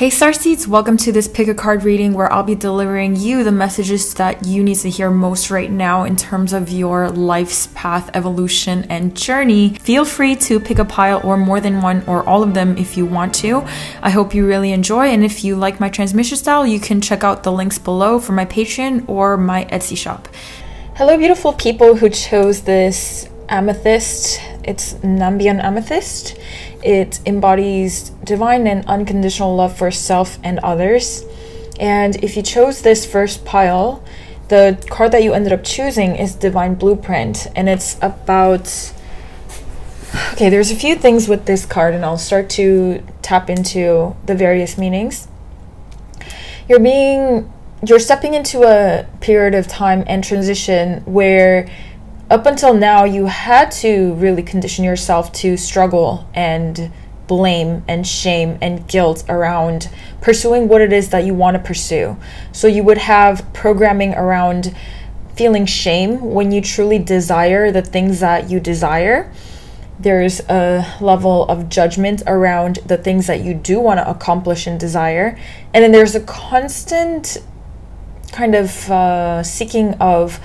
Hey Starseeds, welcome to this pick a card reading where I'll be delivering you the messages that you need to hear most right now in terms of your life's path, evolution, and journey. Feel free to pick a pile or more than one or all of them if you want to. I hope you really enjoy, and if you like my transmission style, you can check out the links below for my Patreon or my Etsy shop. Hello beautiful people who chose this Amethyst. It's Nambian Amethyst. It embodies divine and unconditional love for self and others. And if you chose this first pile, the card that you ended up choosing is Divine Blueprint. And it's about... Okay, there's a few things with this card, and I'll start to tap into the various meanings. You're stepping into a period of time and transition where up until now, you had to really condition yourself to struggle and blame and shame and guilt around pursuing what it is that you want to pursue. So you would have programming around feeling shame when you truly desire the things that you desire. There's a level of judgment around the things that you do want to accomplish and desire. And then there's a constant kind of seeking of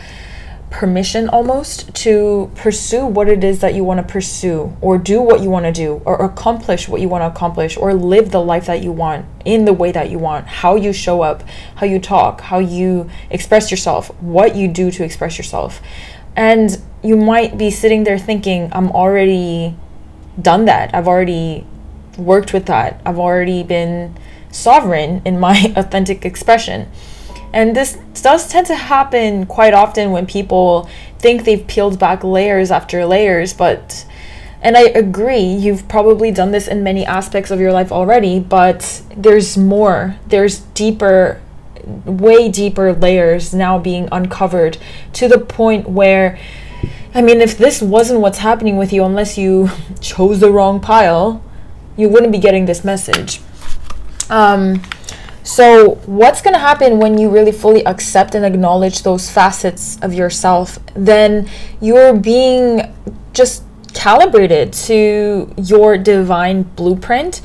permission almost to pursue what it is that you want to pursue, or do what you want to do, or accomplish what you want to accomplish, or live the life that you want in the way that you want, how you show up, how you talk, how you express yourself, what you do to express yourself. And you might be sitting there thinking, I'm already done that, I've already worked with that, I've already been sovereign in my authentic expression. And this does tend to happen quite often when people think they've peeled back layers after layers, and I agree, you've probably done this in many aspects of your life already, but there's more, there's deeper, way deeper layers now being uncovered, to the point where, I mean, if this wasn't what's happening with you, unless you chose the wrong pile, you wouldn't be getting this message. So what's going to happen when you really fully accept and acknowledge those facets of yourself? Then you're being just calibrated to your divine blueprint.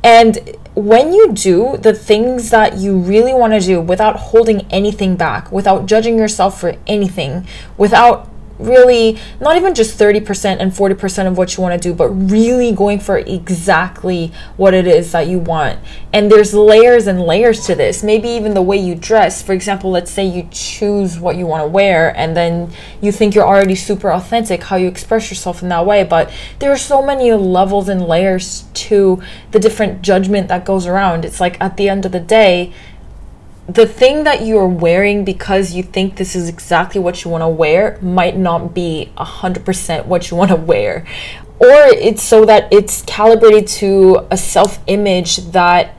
And when you do the things that you really want to do without holding anything back, without judging yourself for anything, without really, not even just 30% and 40% of what you want to do, but really going for exactly what it is that you want. And there's layers and layers to this. Maybe even the way you dress. For example, let's say you choose what you want to wear, and then you think you're already super authentic, how you express yourself in that way. But there are so many levels and layers to the different judgment that goes around. It's like, at the end of the day, the thing that you're wearing because you think this is exactly what you want to wear might not be 100% what you want to wear. Or it's so that it's calibrated to a self-image that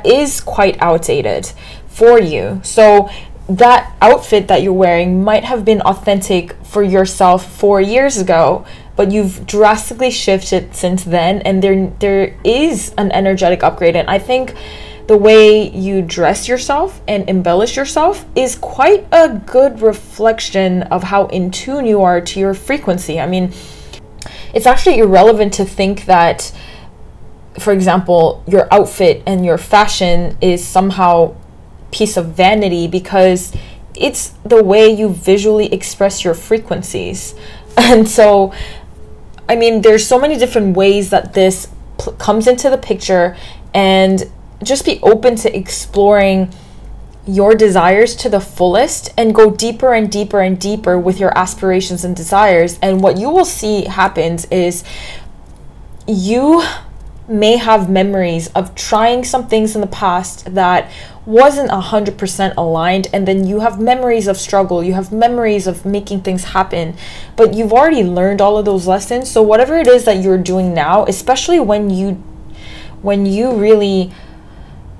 is quite outdated for you. So that outfit that you're wearing might have been authentic for yourself 4 years ago, but you've drastically shifted since then, and there is an energetic upgrade. And I think the way you dress yourself and embellish yourself is quite a good reflection of how in tune you are to your frequency. I mean, it's actually irrelevant to think that, for example, your outfit and your fashion is somehow a piece of vanity, because it's the way you visually express your frequencies. And so, I mean, there's so many different ways that this comes into the picture, and just be open to exploring your desires to the fullest and go deeper and deeper and deeper with your aspirations and desires. And what you will see happens is you may have memories of trying some things in the past that wasn't 100% aligned, and then you have memories of struggle, you have memories of making things happen, but you've already learned all of those lessons. So whatever it is that you're doing now, especially when you really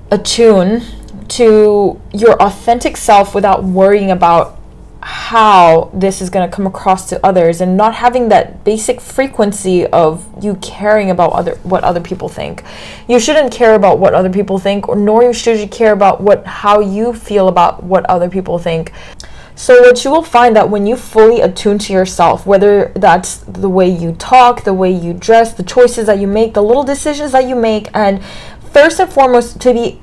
attune to your authentic self without worrying about how this is going to come across to others, and not having that basic frequency of you caring about what other people think. You shouldn't care about what other people think, nor should you care about how you feel about what other people think. So what you will find that when you fully attune to yourself, whether that's the way you talk, the way you dress, the choices that you make, the little decisions that you make, and first and foremost, to be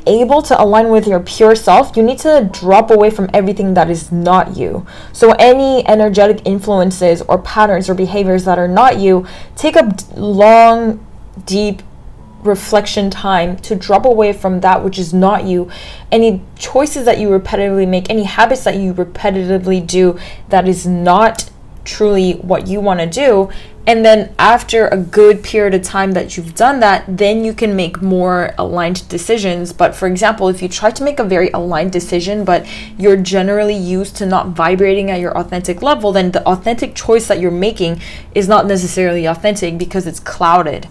able to align with your pure self, you need to drop away from everything that is not you. So any energetic influences or patterns or behaviors that are not you, take a long, deep reflection time to drop away from that which is not you. Any choices that you repetitively make, any habits that you repetitively do that is not truly what you want to do. And then after a good period of time that you've done that, then you can make more aligned decisions. But for example, if you try to make a very aligned decision, but you're generally used to not vibrating at your authentic level, then the authentic choice that you're making is not necessarily authentic because it's clouded.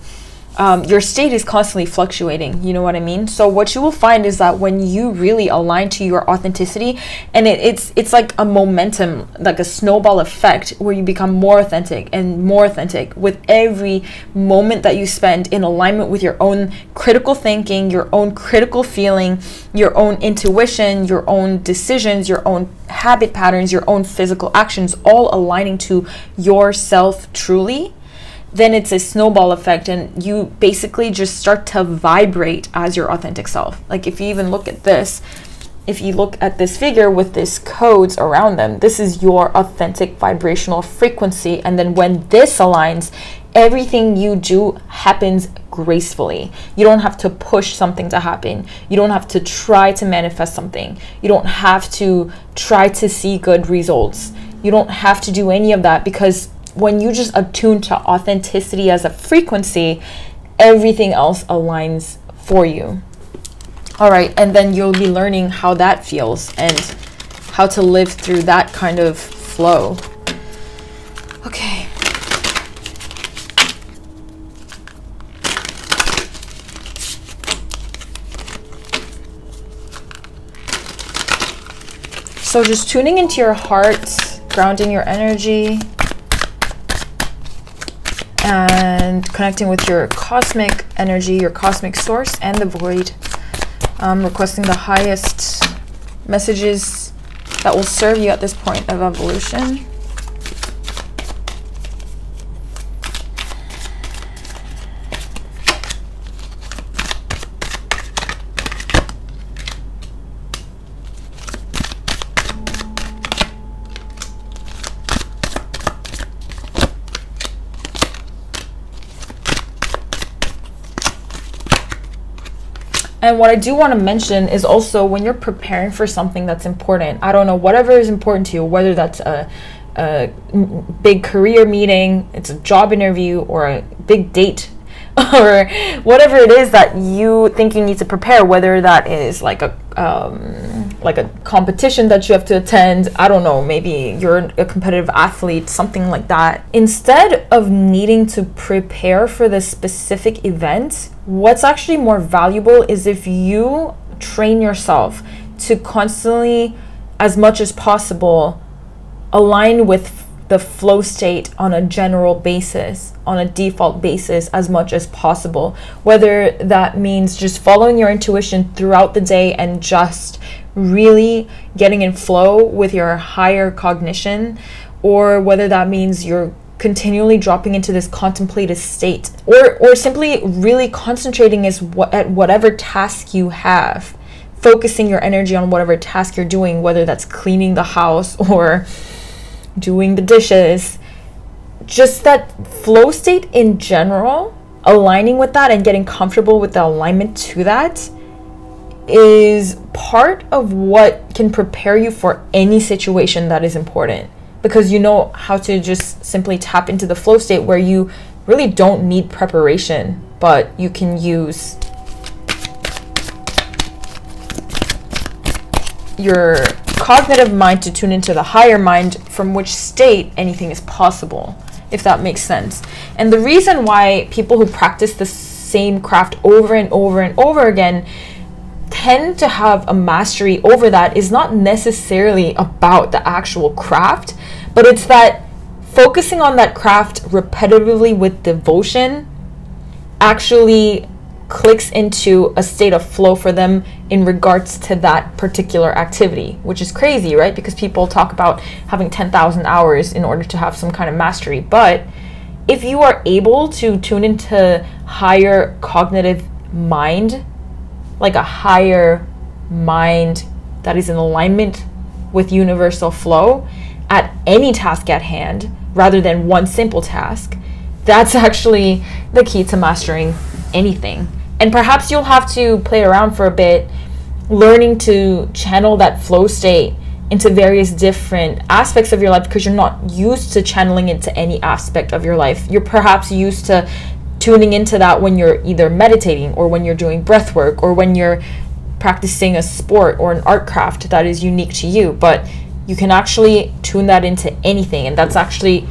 Your state is constantly fluctuating, you know what I mean? So what you will find is that when you really align to your authenticity, and it's like a momentum, like a snowball effect, where you become more authentic and more authentic with every moment that you spend in alignment with your own critical thinking, your own critical feeling, your own intuition, your own decisions, your own habit patterns, your own physical actions, all aligning to yourself truly. Then it's a snowball effect, and you basically just start to vibrate as your authentic self. Like if you even look at this, if you look at this figure with these codes around them, this is your authentic vibrational frequency. And then when this aligns, everything you do happens gracefully. You don't have to push something to happen. You don't have to try to manifest something. You don't have to try to see good results. You don't have to do any of that, because when you just attune to authenticity as a frequency, everything else aligns for you. All right, and then you'll be learning how that feels and how to live through that kind of flow. Okay. So just tuning into your heart, grounding your energy, and connecting with your cosmic energy, your cosmic source, and the void. Requesting the highest messages that will serve you at this point of evolution. And what I do want to mention is also when you're preparing for something that's important, I don't know, whatever is important to you, whether that's a big career meeting, it's a job interview, or a big date, or whatever it is that you think you need to prepare, whether that is like a competition that you have to attend, I don't know, maybe you're a competitive athlete, something like that. Instead of needing to prepare for this specific event, what's actually more valuable is if you train yourself to constantly, as much as possible, align with the flow state on a general basis, on a default basis, as much as possible. Whether that means just following your intuition throughout the day and just really getting in flow with your higher cognition, or whether that means you're continually dropping into this contemplative state, or simply really concentrating at whatever task you have, focusing your energy on whatever task you're doing, whether that's cleaning the house or doing the dishes. Just that flow state in general, aligning with that and getting comfortable with the alignment to that is part of what can prepare you for any situation that is important, because you know how to just simply tap into the flow state where you really don't need preparation, but you can use your cognitive mind to tune into the higher mind, from which state anything is possible, if that makes sense. And the reason why people who practice the same craft over and over and over again tend to have a mastery over that is not necessarily about the actual craft, but it's that focusing on that craft repetitively with devotion actually clicks into a state of flow for them in regards to that particular activity, which is crazy, right? Because people talk about having 10,000 hours in order to have some kind of mastery. But if you are able to tune into higher cognitive mind, like a higher mind that is in alignment with universal flow at any task at hand, rather than one simple task, that's actually the key to mastering anything. And perhaps you'll have to play around for a bit, learning to channel that flow state into various different aspects of your life, because you're not used to channeling into any aspect of your life. You're perhaps used to tuning into that when you're either meditating, or when you're doing breath work, or when you're practicing a sport or an art craft that is unique to you. But you can actually tune that into anything, and that's actually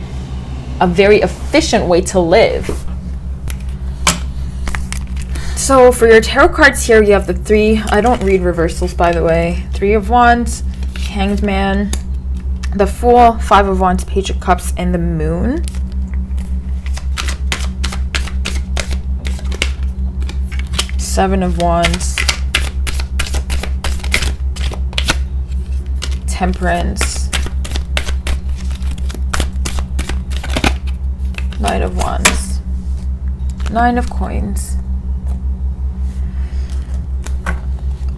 a very efficient way to live. So for your tarot cards here, you have the three, I don't read reversals by the way, 3 of Wands, Hanged Man, the Fool, 5 of Wands, Page of Cups, and the Moon. Seven of Wands, Temperance, Knight of Wands, 9 of Coins.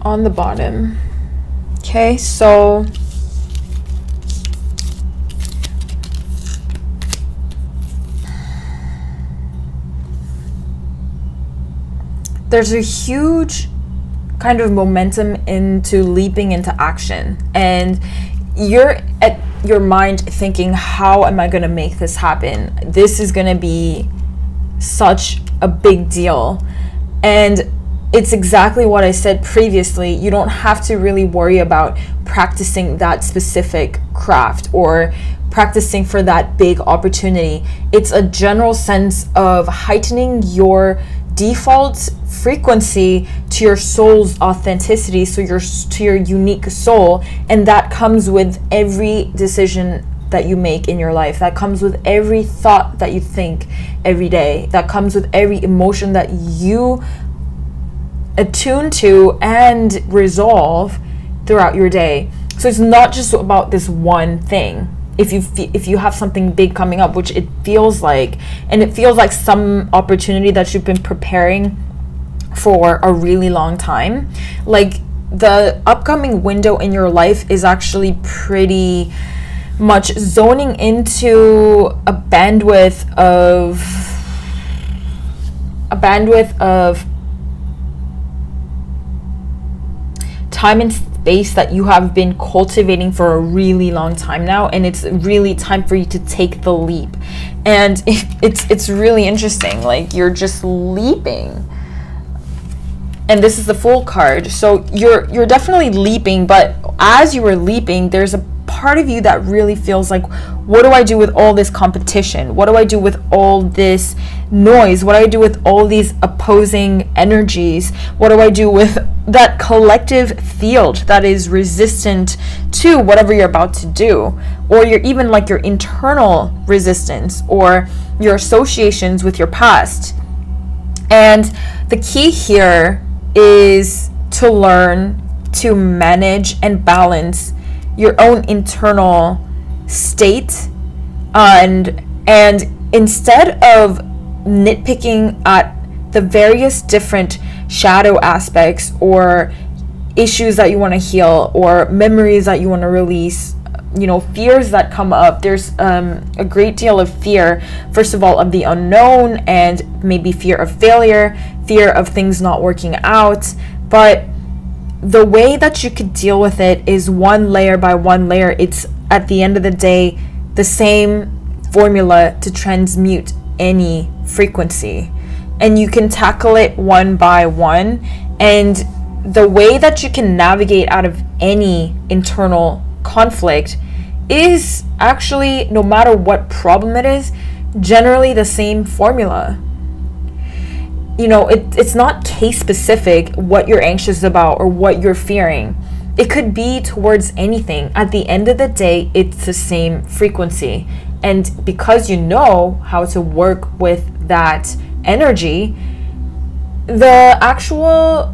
On the bottom. Okay, so there's a huge kind of momentum into leaping into action, and you're at your mind thinking, how am I going to make this happen? This is going to be such a big deal. And it's exactly what I said previously. You don't have to really worry about practicing that specific craft or practicing for that big opportunity. It's a general sense of heightening your default frequency to your soul's authenticity, so to your unique soul, and that comes with every decision that you make in your life. That comes with every thought that you think every day. That comes with every emotion that you attune to and resolve throughout your day. So it's not just about this one thing. If you have something big coming up, which it feels like, and it feels like some opportunity that you've been preparing for a really long time, like the upcoming window in your life is actually pretty much zoning into a bandwidth of time and space that you have been cultivating for a really long time now, and it's really time for you to take the leap. And it's really interesting, like you're just leaping. And this is the Fool card, so you're definitely leaping, but as you were leaping, there's a part of you that really feels like, what do I do with all this competition? What do I do with all this noise? What do I do with all these opposing energies? What do I do with that collective field that is resistant to whatever you're about to do? Or you're even like your internal resistance or your associations with your past. And the key here is to learn to manage and balance your own internal state, and instead of nitpicking at the various different shadow aspects or issues that you want to heal or memories that you want to release, you know, fears that come up. There's a great deal of fear, first of all, of the unknown, and maybe fear of failure, fear of things not working out. But the way that you could deal with it is one layer by one layer. It's at the end of the day the same formula to transmute any frequency, and you can tackle it one by one. And the way that you can navigate out of any internal conflict is actually, no matter what problem it is, generally the same formula. You know, it's not case specific what you're anxious about or what you're fearing. It could be towards anything. At the end of the day, it's the same frequency. And because you know how to work with that energy, the actual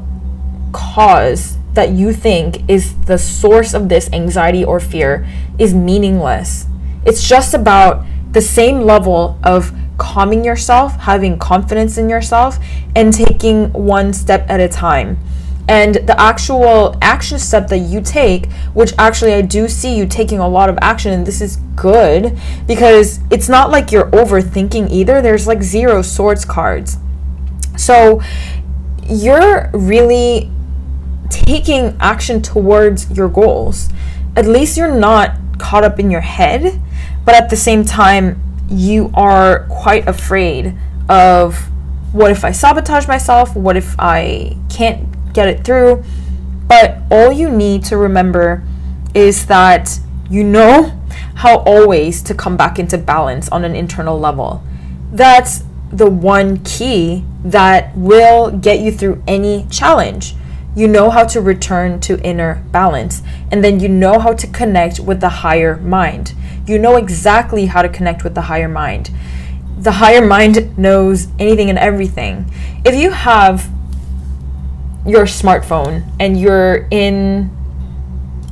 cause that you think is the source of this anxiety or fear is meaningless. It's just about the same level of calming yourself, having confidence in yourself, and taking one step at a time. And the actual action step that you take, which actually I do see you taking a lot of action, and this is good because it's not like you're overthinking either. There's like 0 swords cards. So you're really taking action towards your goals. At least you're not caught up in your head, but at the same time, you are quite afraid of, what if I sabotage myself? What if I can't get it through? But all you need to remember is that you know how always to come back into balance on an internal level. That's the one key that will get you through any challenge. You know how to return to inner balance, and then you know how to connect with the higher mind. You know exactly how to connect with the higher mind. The higher mind knows anything and everything. If you have your smartphone and you're in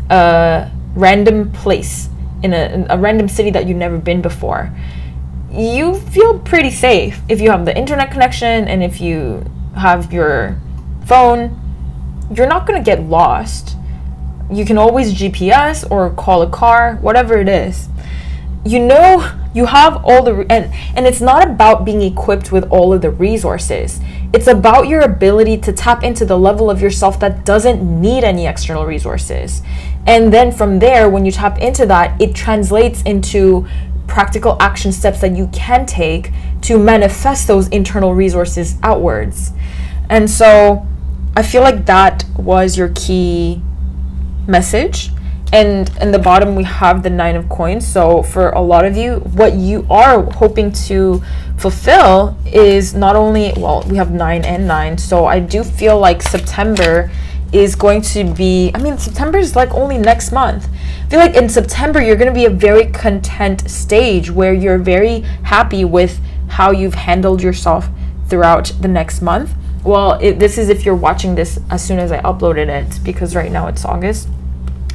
a random place, in a random city that you've never been before, you feel pretty safe if you have the internet connection and if you have your phone. You're not going to get lost. You can always GPS or call a car, whatever it is. You know, you have all the, and it's not about being equipped with all of the resources. It's about your ability to tap into the level of yourself that doesn't need any external resources. And then from there, when you tap into that, it translates into practical action steps that you can take to manifest those internal resources outwards. And so I feel like that was your key message. And in the bottom, we have the 9 of coins. So for a lot of you, what you are hoping to fulfill is not only, well, we have 9 and 9. So I do feel like September is going to be, September is like only next month. I feel like in September, you're going to be a very content stage where you're very happy with how you've handled yourself throughout the next month. Well, this is if you're watching this as soon as I uploaded it, because right now it's August.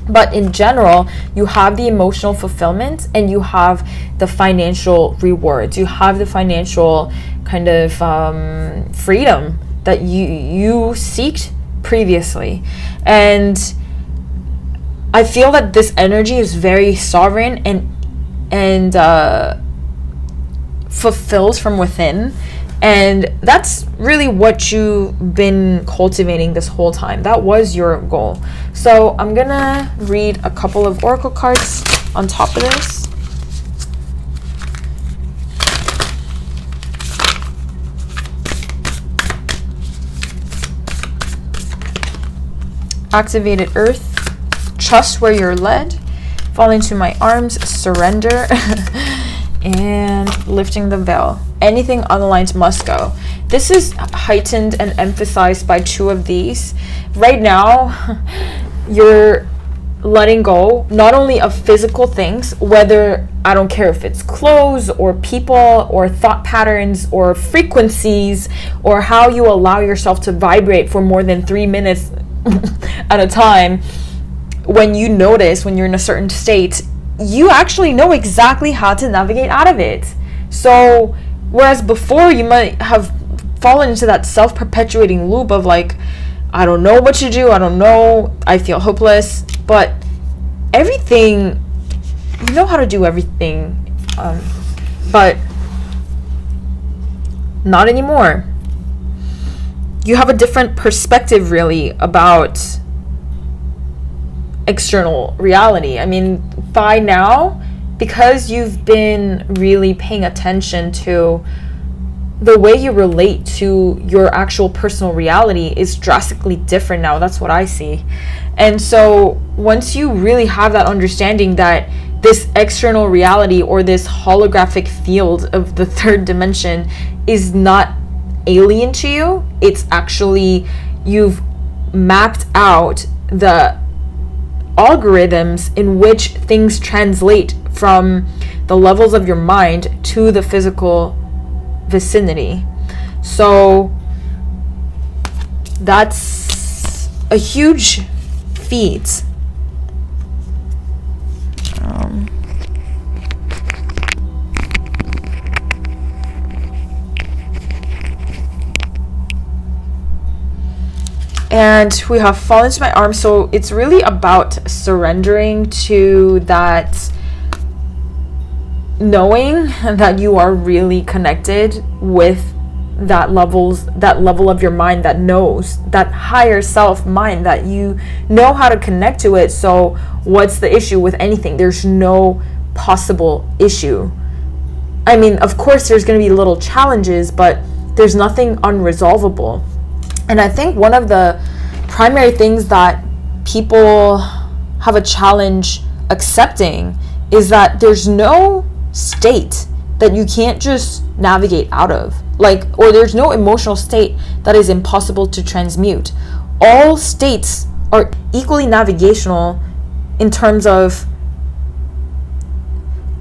But in general, you have the emotional fulfillment and you have the financial rewards. You have the financial kind of freedom that you seeked previously. And I feel that this energy is very sovereign and fulfills from within. And that's really what you've been cultivating this whole time. That was your goal. So I'm gonna read a couple of oracle cards on top of this. Activated Earth, trust where you're led, fall into my arms, surrender, and lifting the veil. Anything unaligned must go. This is heightened and emphasized by 2 of these. Right now, you're letting go not only of physical things, whether, I don't care if it's clothes or people or thought patterns or frequencies or how you allow yourself to vibrate for more than 3 minutes at a time. When you notice, when you're in a certain state, you actually know exactly how to navigate out of it. So whereas before you might have fallen into that self-perpetuating loop of like, I don't know what to do, I don't know, I feel hopeless, but everything, you know how to do everything, but not anymore. You have a different perspective really about external reality. By now, because you've been really paying attention to the way you relate to your actual personal reality is drastically different now. That's what I see. And so once you really have that understanding that this external reality or this holographic field of the 3rd dimension is not alien to you, it's actually, you've mapped out the algorithms in which things translate from the levels of your mind to the physical vicinity. So That's a huge feat. And we have fallen into my arms. So it's really about surrendering to that, knowing that you are really connected with that level of your mind that knows, that higher self mind, that you know how to connect to it. So what's the issue with anything? There's no possible issue. I mean, of course there's going to be little challenges, but there's nothing unresolvable. And I think one of the primary things that people have a challenge accepting is that there's no state that you can't just navigate out of. Like, or there's no emotional state that is impossible to transmute. All states are equally navigational in terms of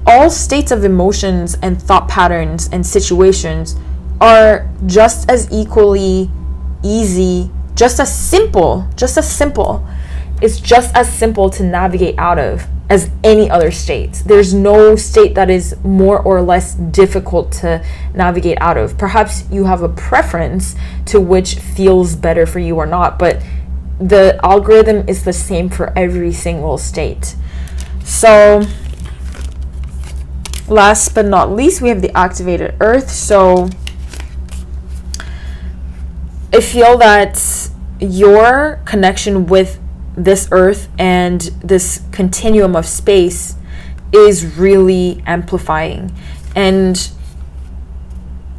all states of emotions and thought patterns and situations are just as equally easy, just as simple. It's just as simple to navigate out of as any other state. There's no state that is more or less difficult to navigate out of. Perhaps you have a preference to which feels better for you or not, but the algorithm is the same for every single state. So last but not least, we have the activated earth. So I feel that your connection with this earth and this continuum of space is really amplifying. And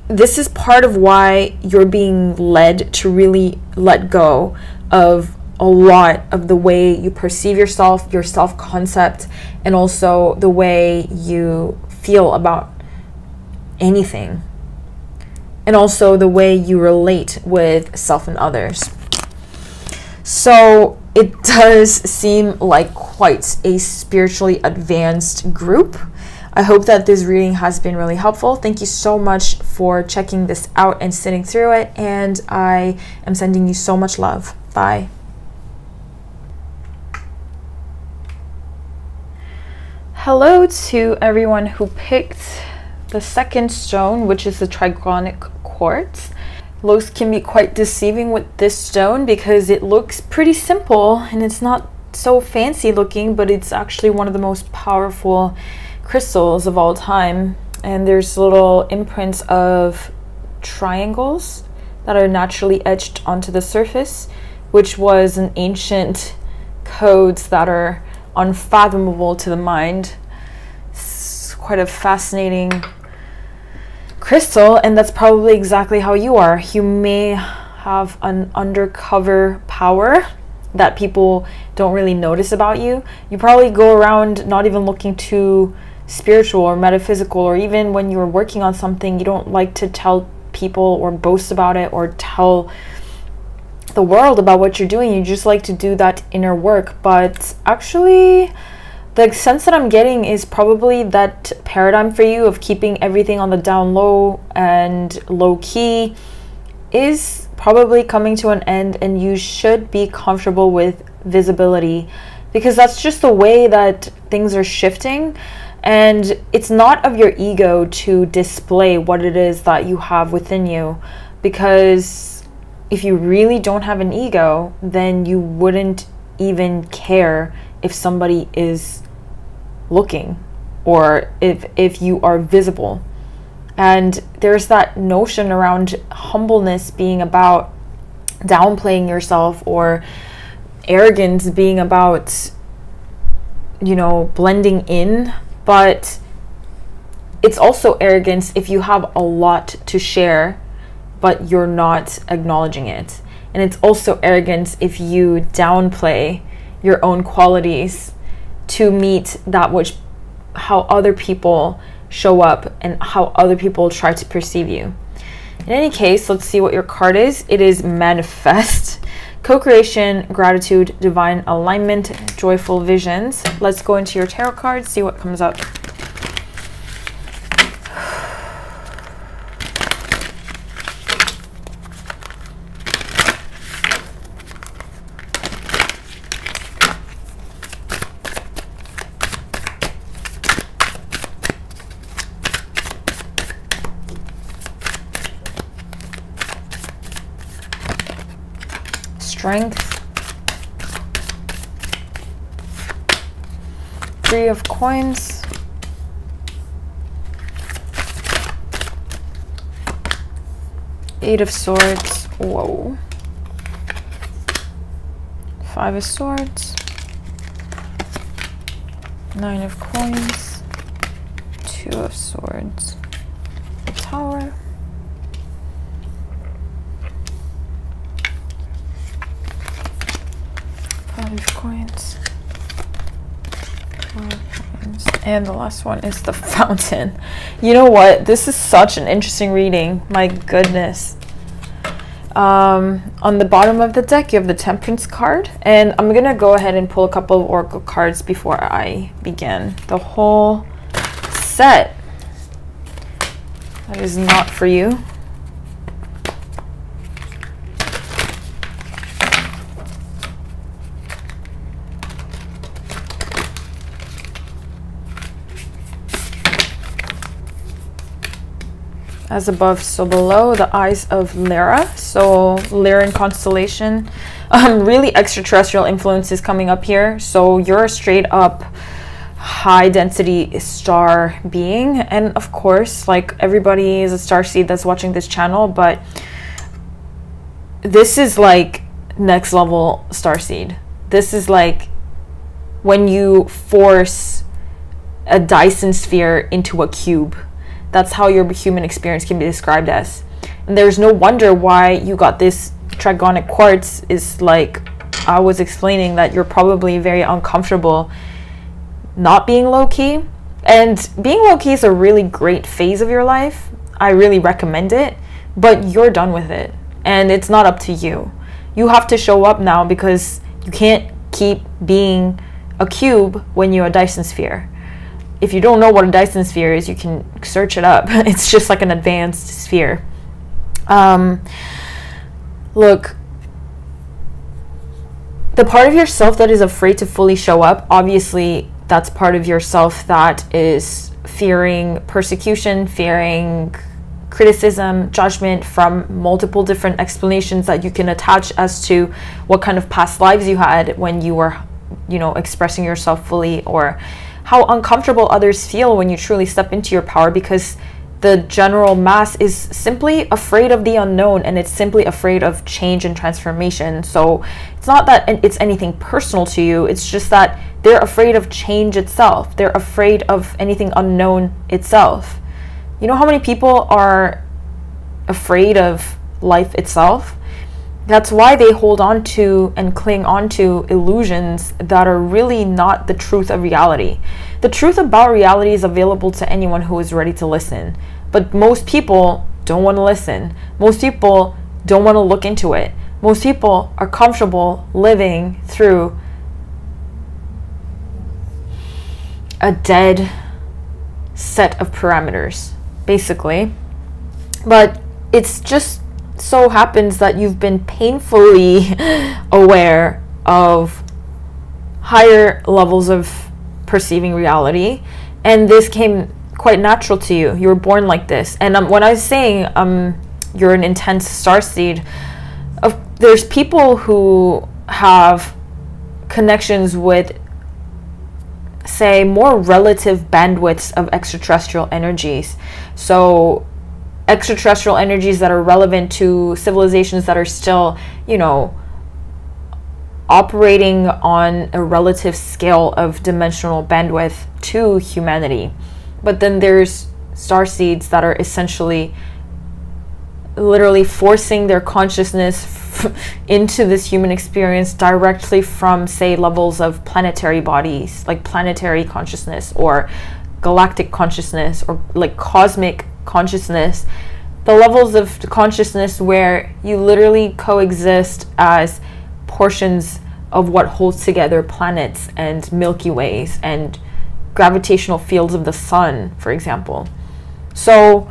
this is part of why you're being led to really let go of a lot of the way you perceive yourself, your self-concept, and also the way you feel about anything. And also the way you relate with self and others. So it does seem like quite a spiritually advanced group. I hope that this reading has been really helpful. Thank you so much for checking this out and sitting through it. And I am sending you so much love. Bye. Hello to everyone who picked the second stone, which is the Trigonic quartz. Looks can be quite deceiving with this stone because it looks pretty simple and it's not so fancy looking, but it's actually one of the most powerful crystals of all time. And there's little imprints of triangles that are naturally etched onto the surface, which was an ancient codes that are unfathomable to the mind. It's quite a fascinating crystal, and that's probably exactly how you are. You may have an undercover power that people don't really notice about you. You probably go around not even looking too spiritual or metaphysical, or even when you're working on something, you don't like to tell people or boast about it or tell the world about what you're doing. You just like to do that inner work. But actually, the sense that I'm getting is probably that paradigm for you of keeping everything on the down low and low key is probably coming to an end, and you should be comfortable with visibility because that's just the way that things are shifting. And it's not of your ego to display what it is that you have within you, because if you really don't have an ego, then you wouldn't even care if somebody is looking or if you are visible. And there's that notion around humbleness being about downplaying yourself, or arrogance being about, you know, blending in. But it's also arrogance if you have a lot to share but you're not acknowledging it. And it's also arrogance if you downplay your own qualities to meet that which, how other people show up and how other people try to perceive you. In any case, let's see what your card is. It is Manifest, Co-creation, Gratitude, Divine Alignment, Joyful Visions. Let's go into your tarot cards, see what comes up. Strength. 3 of coins. Eight of swords. Whoa. 5 of swords. 9 of coins. 2 of swords. The tower. 5 of coins. 4 of coins. And the last one is the fountain. You know what? This is such an interesting reading. My goodness. On the bottom of the deck, you have the Temperance card. And I'm going to go ahead and pull a couple of Oracle cards before I begin. The whole set. That is not for you. As above, so below, the eyes of Lyra. So Lyran constellation. Really extraterrestrial influences coming up here. So you're a straight up high density star being. And of course, like, everybody is a starseed that's watching this channel, but this is like next level starseed. This is like when you force a Dyson sphere into a cube. That's how your human experience can be described as. And there's no wonder why you got this Trigonic quartz. Is like I was explaining, that you're probably very uncomfortable not being low-key. And being low-key is a really great phase of your life. I really recommend it. But you're done with it. And it's not up to you. You have to show up now, because you can't keep being a cube when you're a Dyson sphere. If you don't know what a Dyson sphere is, you can search it up. It's just like an advanced sphere. Look, the part of yourself that is afraid to fully show up, obviously that's part of yourself that is fearing persecution, fearing criticism, judgment from multiple different explanations that you can attach as to what kind of past lives you had when you were, you know, expressing yourself fully, or how uncomfortable others feel when you truly step into your power, because the general mass is simply afraid of the unknown, and it's simply afraid of change and transformation. So it's not that it's anything personal to you, it's just that they're afraid of change itself. They're afraid of anything unknown itself. You know how many people are afraid of life itself? That's why they hold on to and cling on to illusions that are really not the truth of reality. The truth about reality is available to anyone who is ready to listen. But most people don't want to listen. Most people don't want to look into it. Most people are comfortable living through a dead set of parameters, basically. But it's just so happens that you've been painfully aware of higher levels of perceiving reality, and this came quite natural to you. You were born like this. And when I was saying you're an intense starseed, there's people who have connections with, say, more relative bandwidths of extraterrestrial energies. So extraterrestrial energies that are relevant to civilizations that are still, you know, operating on a relative scale of dimensional bandwidth to humanity. But then there's starseeds that are essentially literally forcing their consciousness into this human experience directly from, say, levels of planetary bodies, like planetary consciousness or galactic consciousness or like cosmic consciousness, the levels of consciousness where you literally coexist as portions of what holds together planets and Milky Ways and gravitational fields of the sun, for example. So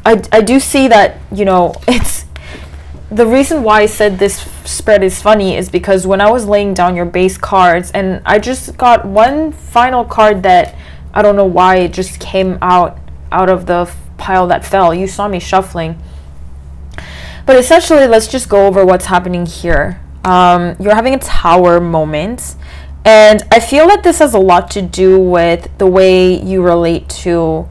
I do see that, you know, it's the reason why I said this spread is funny is because when I was laying down your base cards, and I just got one final card that I don't know why it just came out of the pile that fell. You saw me shuffling. But essentially, let's just go over what's happening here. You're having a tower moment, and I feel that this has a lot to do with the way you relate to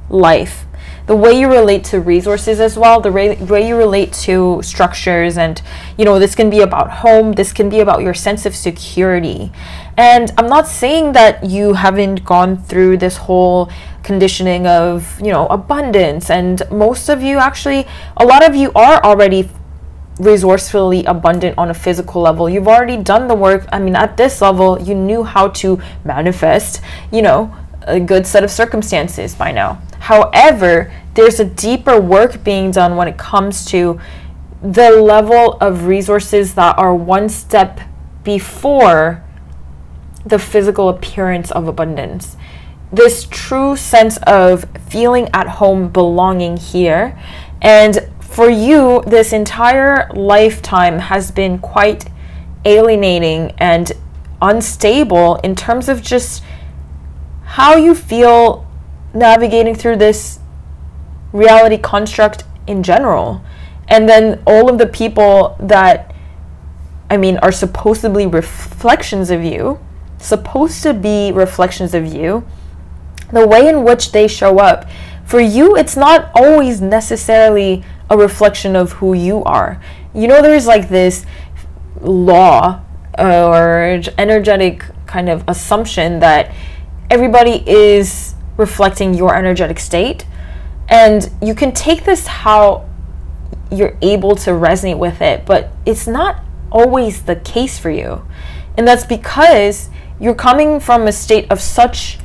life, the way you relate to resources as well, the way you relate to structures. And this can be about home, this can be about your sense of security. And I'm not saying that you haven't gone through this whole conditioning of abundance, and most of you, actually a lot of you, are already resourcefully abundant on a physical level. You've already done the work. I mean, at this level, you knew how to manifest a good set of circumstances by now. However, there's a deeper work being done when it comes to the level of resources that are one step before the physical appearance of abundance. This true sense of feeling at home, belonging here. And for you, this entire lifetime has been quite alienating and unstable in terms of just how you feel navigating through this reality construct in general. And then all of the people that, are supposedly reflections of you, the way in which they show up. For you, it's not always necessarily a reflection of who you are. There's like this law or energetic kind of assumption that everybody is reflecting your energetic state. And you can take this how you're able to resonate with it, but it's not always the case for you. And that's because you're coming from a state of such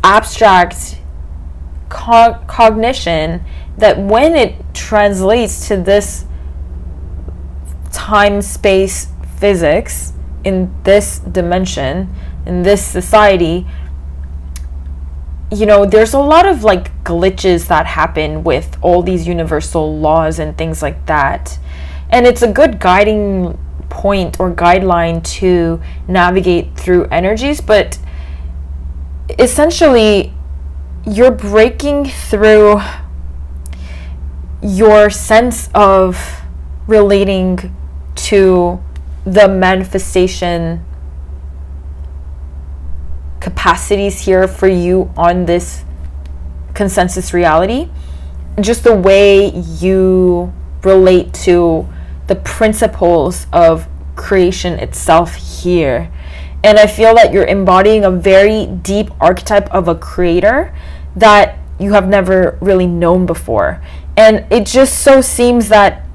abstract cognition that when it translates to this time space physics in this dimension, in this society, there's a lot of like glitches that happen with all these universal laws and things like that. And it's a good guiding point or guideline to navigate through energies, but essentially you're breaking through your sense of relating to the manifestation capacities here for you on this consensus reality. Just the way you relate to the principles of creation itself here. And I feel that you're embodying a very deep archetype of a creator that you have never really known before. And it just so seems that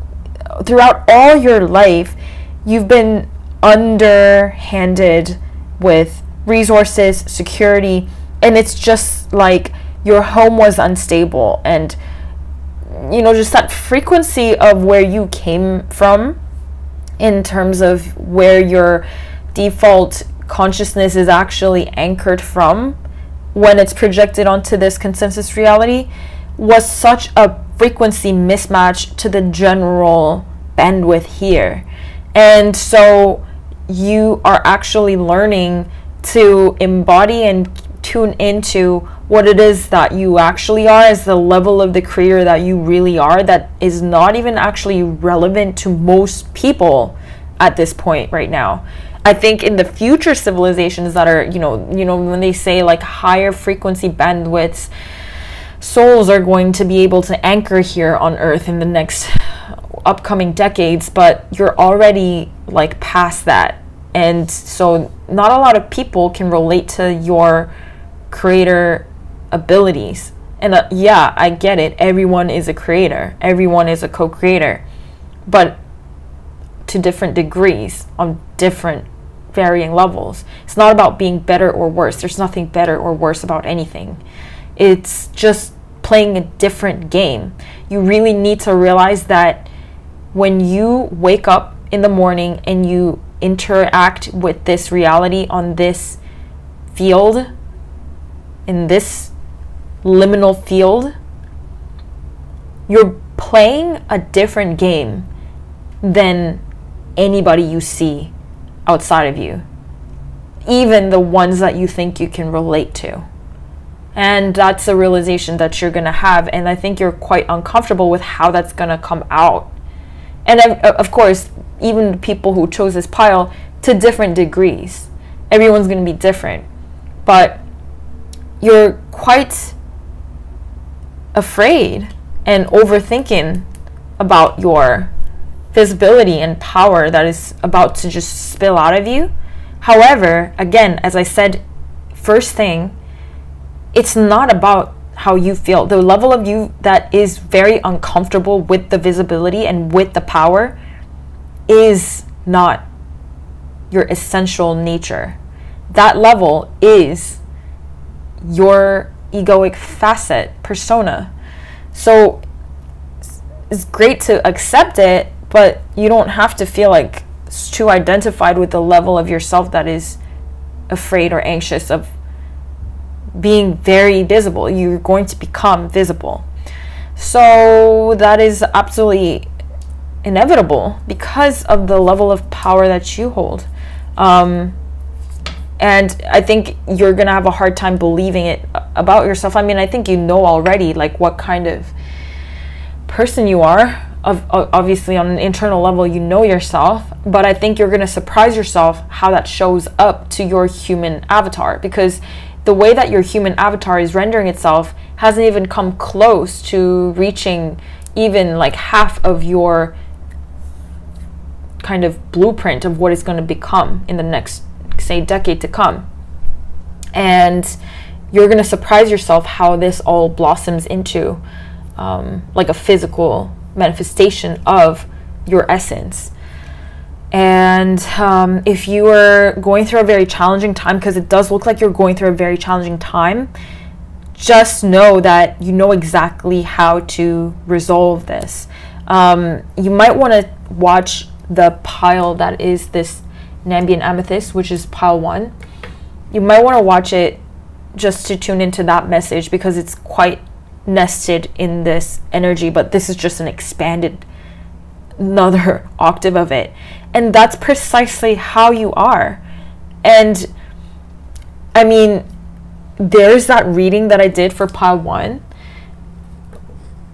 throughout all your life, you've been underhanded with resources, security, and it's just like your home was unstable. And just that frequency of where you came from in terms of where your default consciousness is actually anchored from when it's projected onto this consensus reality was such a frequency mismatch to the general bandwidth here. And so you are actually learning to embody and tune into what it is that you actually are as the level of the creator that you really are, that is not even actually relevant to most people at this point right now. I think in the future civilizations that are, when they say like higher frequency bandwidths, souls are going to be able to anchor here on Earth in the next upcoming decades, but you're already like past that. And so not a lot of people can relate to your creator abilities. And yeah, I get it. Everyone is a creator. Everyone is a co-creator. But to different degrees, on different varying levels. It's not about being better or worse. There's nothing better or worse about anything. It's just playing a different game. You really need to realize that when you wake up in the morning and you interact with this reality on this field, in this liminal field, you're playing a different game than anybody you see outside of you, even the ones that you think you can relate to. And that's a realization that you're going to have. And I think you're quite uncomfortable with how that's going to come out. And of course, even people who chose this pile, to different degrees. Everyone's going to be different. But you're quite afraid and overthinking about your visibility and power that is about to just spill out of you. However, again, as I said, first thing, it's not about how you feel. The level of you that is very uncomfortable with the visibility and with the power is not your essential nature. That level is your egoic facet, persona. So it's great to accept it, but you don't have to feel like it's too identified with the level of yourself that is afraid or anxious of being very visible. You're going to become visible. So that is absolutely inevitable because of the level of power that you hold. And I think you're gonna have a hard time believing it about yourself. I mean, I think you know already like what kind of person you are. Obviously on an internal level you know yourself, but I think you're gonna surprise yourself how that shows up to your human avatar, because the way that your human avatar is rendering itself hasn't even come close to reaching even like half of your kind of blueprint of what it's going to become in the next, say, decade to come. And you're going to surprise yourself how this all blossoms into like a physical manifestation of your essence. And if you are going through a very challenging time, because it does look like you're going through a very challenging time, just know that you know exactly how to resolve this. You might want to watch the pile that is this Nambian Amethyst, which is pile 1. You might want to watch it just to tune into that message, because it's quite nested in this energy, but this is just an expanded another octave of it. And that's precisely how you are. And I mean, there's that reading that I did for pile 1,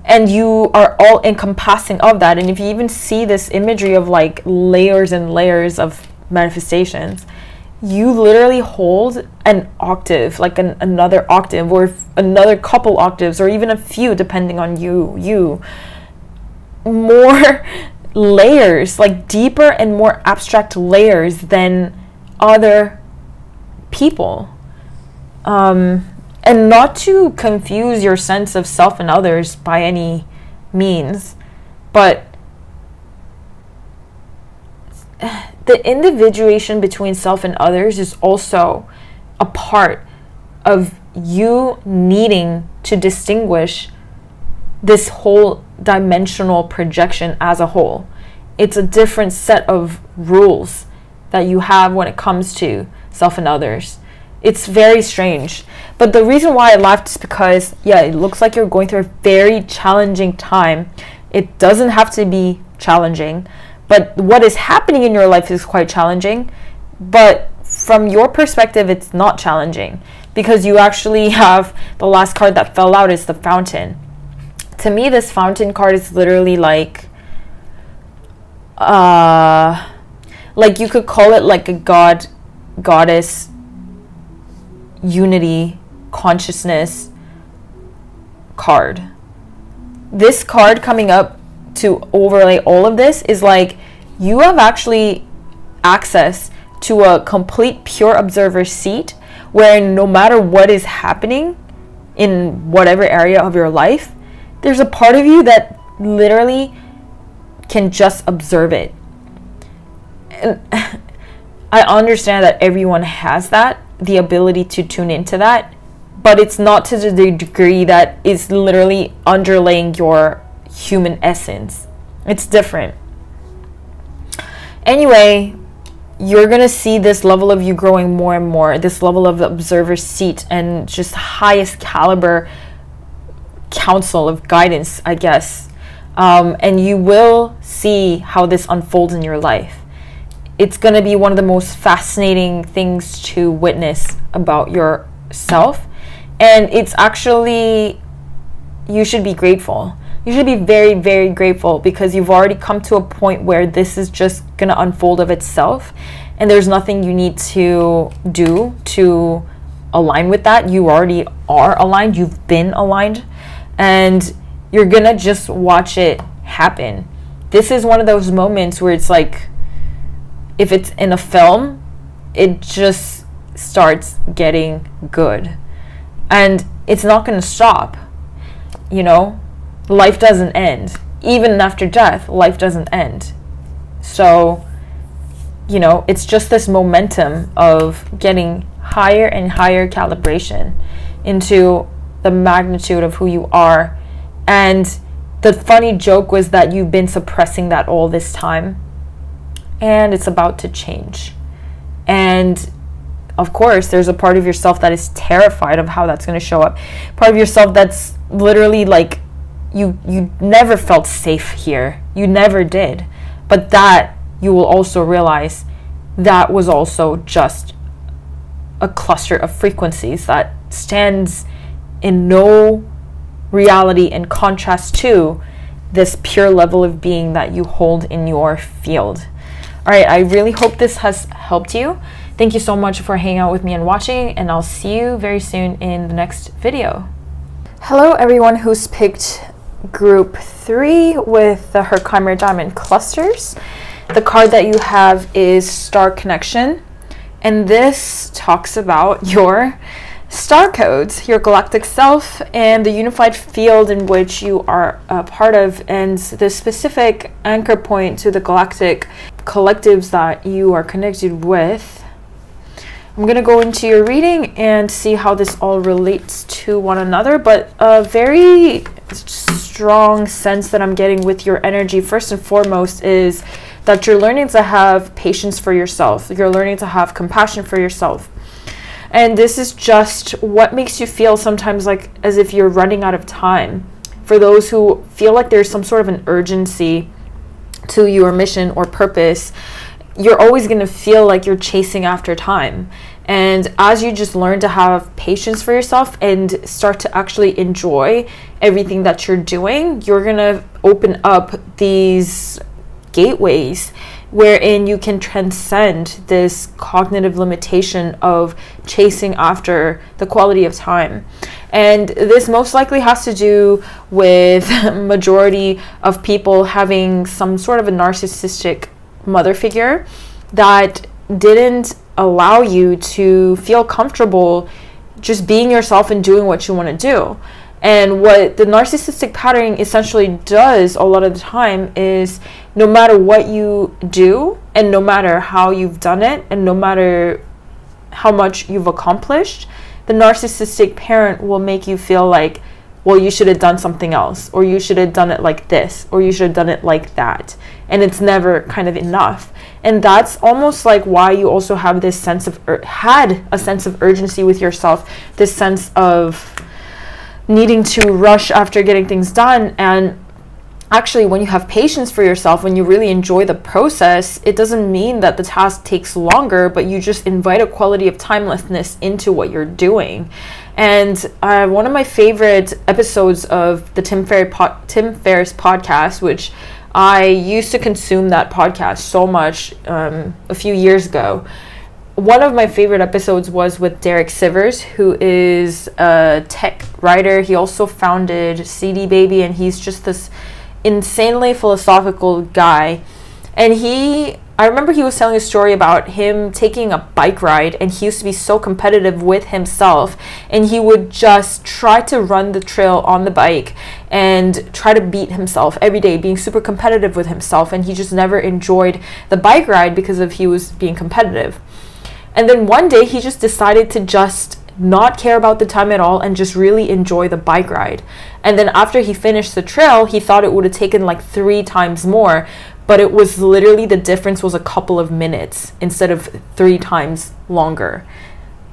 and you are all encompassing of that. And if you even see this imagery of like layers and layers of manifestations, you literally hold an octave, like another octave, or another couple octaves, or even a few depending on you more layers, like deeper and more abstract layers than other people. And not to confuse your sense of self and others by any means, but the individuation between self and others is also a part of you needing to distinguish this whole dimensional projection as a whole. It's a different set of rules that you have when it comes to self and others. It's very strange. But the reason why I laughed is because, yeah, it looks like you're going through a very challenging time. It doesn't have to be challenging, but what is happening in your life is quite challenging. But from your perspective, it's not challenging, because you actually have the last card that fell out is the Fountain. To me, this Fountain card is literally like you could call it like a goddess unity consciousness card. This card coming up to overlay all of this is like you have actually access to a complete pure observer seat, where no matter what is happening in whatever area of your life, there's a part of you that literally can just observe it. And I understand that everyone has that, the ability to tune into that, but it's not to the degree that is literally underlaying your human essence. It's different. Anyway, you're gonna see this level of you growing more and more, this level of observer seat and just highest caliber counsel of guidance, I guess. And you will see how this unfolds in your life. It's going to be one of the most fascinating things to witness about yourself. And it's actually, you should be grateful. You should be very, very grateful, because you've already come to a point where this is just going to unfold of itself, and there's nothing you need to do to align with that. You already are aligned. You've been aligned, and you're going to just watch it happen. This is one of those moments where it's like, if it's in a film, it just starts getting good, and it's not going to stop. You know, life doesn't end. Even after death, life doesn't end. So, you know, it's just this momentum of getting higher and higher calibration into the magnitude of who you are. And the funny joke was that you've been suppressing that all this time, and it's about to change. And of course, there's a part of yourself that is terrified of how that's going to show up. Part of yourself that's literally like, you never felt safe here. You never did. But that, you will also realize, that was also just a cluster of frequencies that stands in no reality in contrast to this pure level of being that you hold in your field. All right, I really hope this has helped you. Thank you so much for hanging out with me and watching, and I'll see you very soon in the next video. Hello everyone who's picked group 3 with the Herkimer diamond clusters. The card that you have is Star Connection, and this talks about your star codes, your galactic self, and the unified field in which you are a part of, and the specific anchor point to the galactic collectives that you are connected with. I'm going to go into your reading and see how this all relates to one another, but a very strong sense that I'm getting with your energy, first and foremost, is that you're learning to have patience for yourself. You're learning to have compassion for yourself. And this is just what makes you feel sometimes like as if you're running out of time. For those who feel like there's some sort of an urgency to your mission or purpose, you're always going to feel like you're chasing after time. And as you just learn to have patience for yourself and start to actually enjoy everything that you're doing, you're going to open up these gateways wherein you can transcend this cognitive limitation of chasing after the quality of time. And this most likely has to do with majority of people having some sort of a narcissistic mother figure that didn't allow you to feel comfortable just being yourself and doing what you want to do. And what the narcissistic pattern essentially does a lot of the time is, no matter what you do, and no matter how you've done it, and no matter how much you've accomplished, the narcissistic parent will make you feel like, well, you should have done something else, or you should have done it like this, or you should have done it like that. And it's never kind of enough. And that's almost like why you also have this sense of, had a sense of urgency with yourself, this sense of needing to rush after getting things done. And actually, when you have patience for yourself, when you really enjoy the process, it doesn't mean that the task takes longer, but you just invite a quality of timelessness into what you're doing. And one of my favorite episodes of the Tim Ferriss podcast, which I used to consume that podcast so much a few years ago. One of my favorite episodes was with Derek Sivers, who is a tech writer. He also founded CD Baby, and he's just this insanely philosophical guy. And I remember he was telling a story about him taking a bike ride, and he used to be so competitive with himself, and he would just try to run the trail on the bike and try to beat himself every day, being super competitive with himself. And he just never enjoyed the bike ride because of he was being competitive. And then one day he just decided to just not care about the time at all and just really enjoy the bike ride. And then after he finished the trail, he thought it would have taken like 3 times more, but it was literally, the difference was a couple of minutes instead of 3 times longer.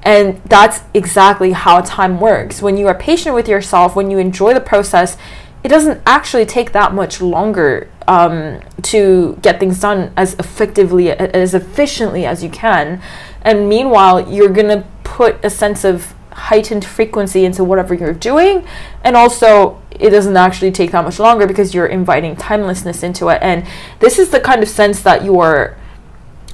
And that's exactly how time works. When you are patient with yourself, when you enjoy the process, it doesn't actually take that much longer to get things done as effectively, as efficiently as you can. And meanwhile, you're gonna put a sense of heightened frequency into whatever you're doing. And also, it doesn't actually take that much longer because you're inviting timelessness into it. And this is the kind of sense that you're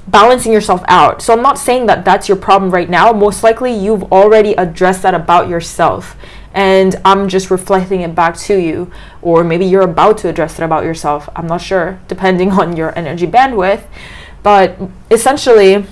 balancing yourself out. So I'm not saying that that's your problem right now. Most likely you've already addressed that about yourself, and I'm just reflecting it back to you. Or maybe you're about to address it about yourself. I'm not sure, depending on your energy bandwidth. But essentially,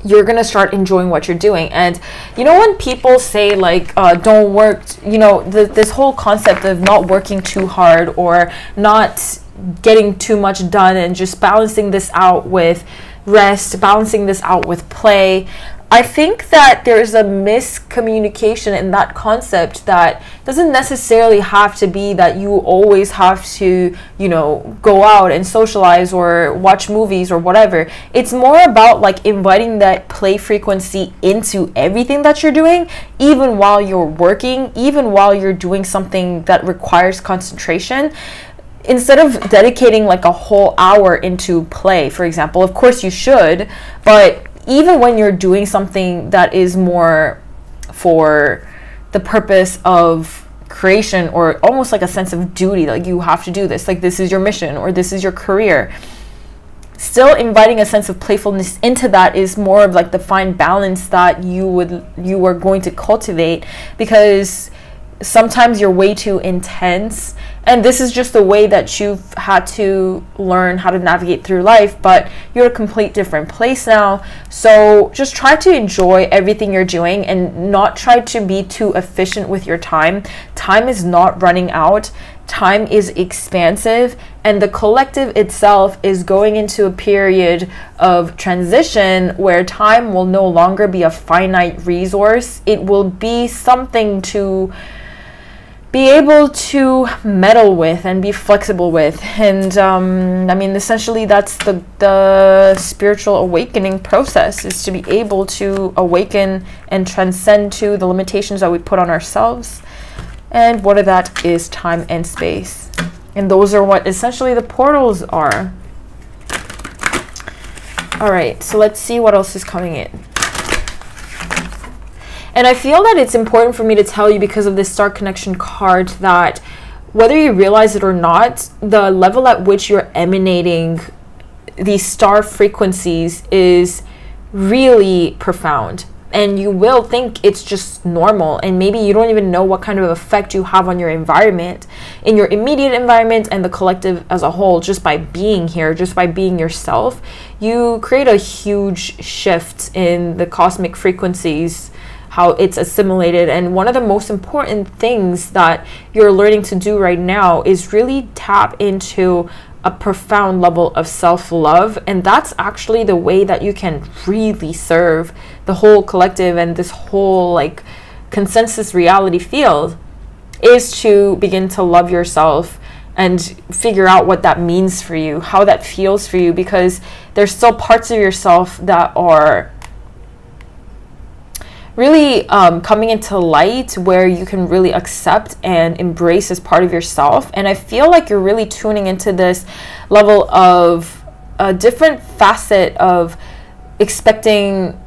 you're gonna start enjoying what you're doing. And you know, when people say like don't work, you know, this whole concept of not working too hard or not getting too much done and just balancing this out with rest, balancing this out with play, I think that there's a miscommunication in that concept that doesn't necessarily have to be that you always have to, you know, go out and socialize or watch movies or whatever. It's more about like inviting that play frequency into everything that you're doing, even while you're working, even while you're doing something that requires concentration. Instead of dedicating like a whole hour into play, for example, of course you should, but even when you're doing something that is more for the purpose of creation, or almost like a sense of duty, like you have to do this, like this is your mission or this is your career, still inviting a sense of playfulness into that is more of like the fine balance that you are going to cultivate, because sometimes you're way too intense, and this is just the way that you've had to learn how to navigate through life, but you're a complete different place now. So just try to enjoy everything you're doing and not try to be too efficient with your time. Time is not running out. Time is expansive, and the collective itself is going into a period of transition where time will no longer be a finite resource. It will be something to be able to meddle with and be flexible with. And I mean, essentially that's the spiritual awakening process, is to be able to awaken and transcend to the limitations that we put on ourselves. And what of that is time and space, and those are what essentially the portals are. All right, so let's see what else is coming in. And I feel that it's important for me to tell you, because of this Star Connection card, that whether you realize it or not, the level at which you're emanating these star frequencies is really profound. And you will think it's just normal, and maybe you don't even know what kind of effect you have on your environment, in your immediate environment and the collective as a whole. Just by being here, just by being yourself, you create a huge shift in the cosmic frequencies, how it's assimilated. And one of the most important things that you're learning to do right now is really tap into a profound level of self-love. And that's actually the way that you can really serve the whole collective and this whole like consensus reality field, is to begin to love yourself and figure out what that means for you, how that feels for you, because there's still parts of yourself that are really coming into light, where you can really accept and embrace as part of yourself. And I feel like you're really tuning into this level of a different facet of expecting,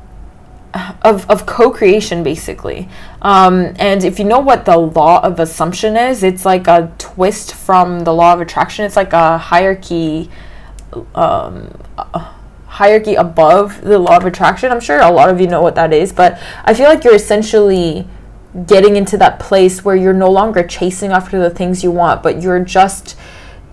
of co-creation, basically. And if you know what the law of assumption is, it's like a twist from the law of attraction. It's like a hierarchy above the law of attraction. I'm sure a lot of you know what that is, but I feel like you're essentially getting into that place where you're no longer chasing after the things you want, but you're just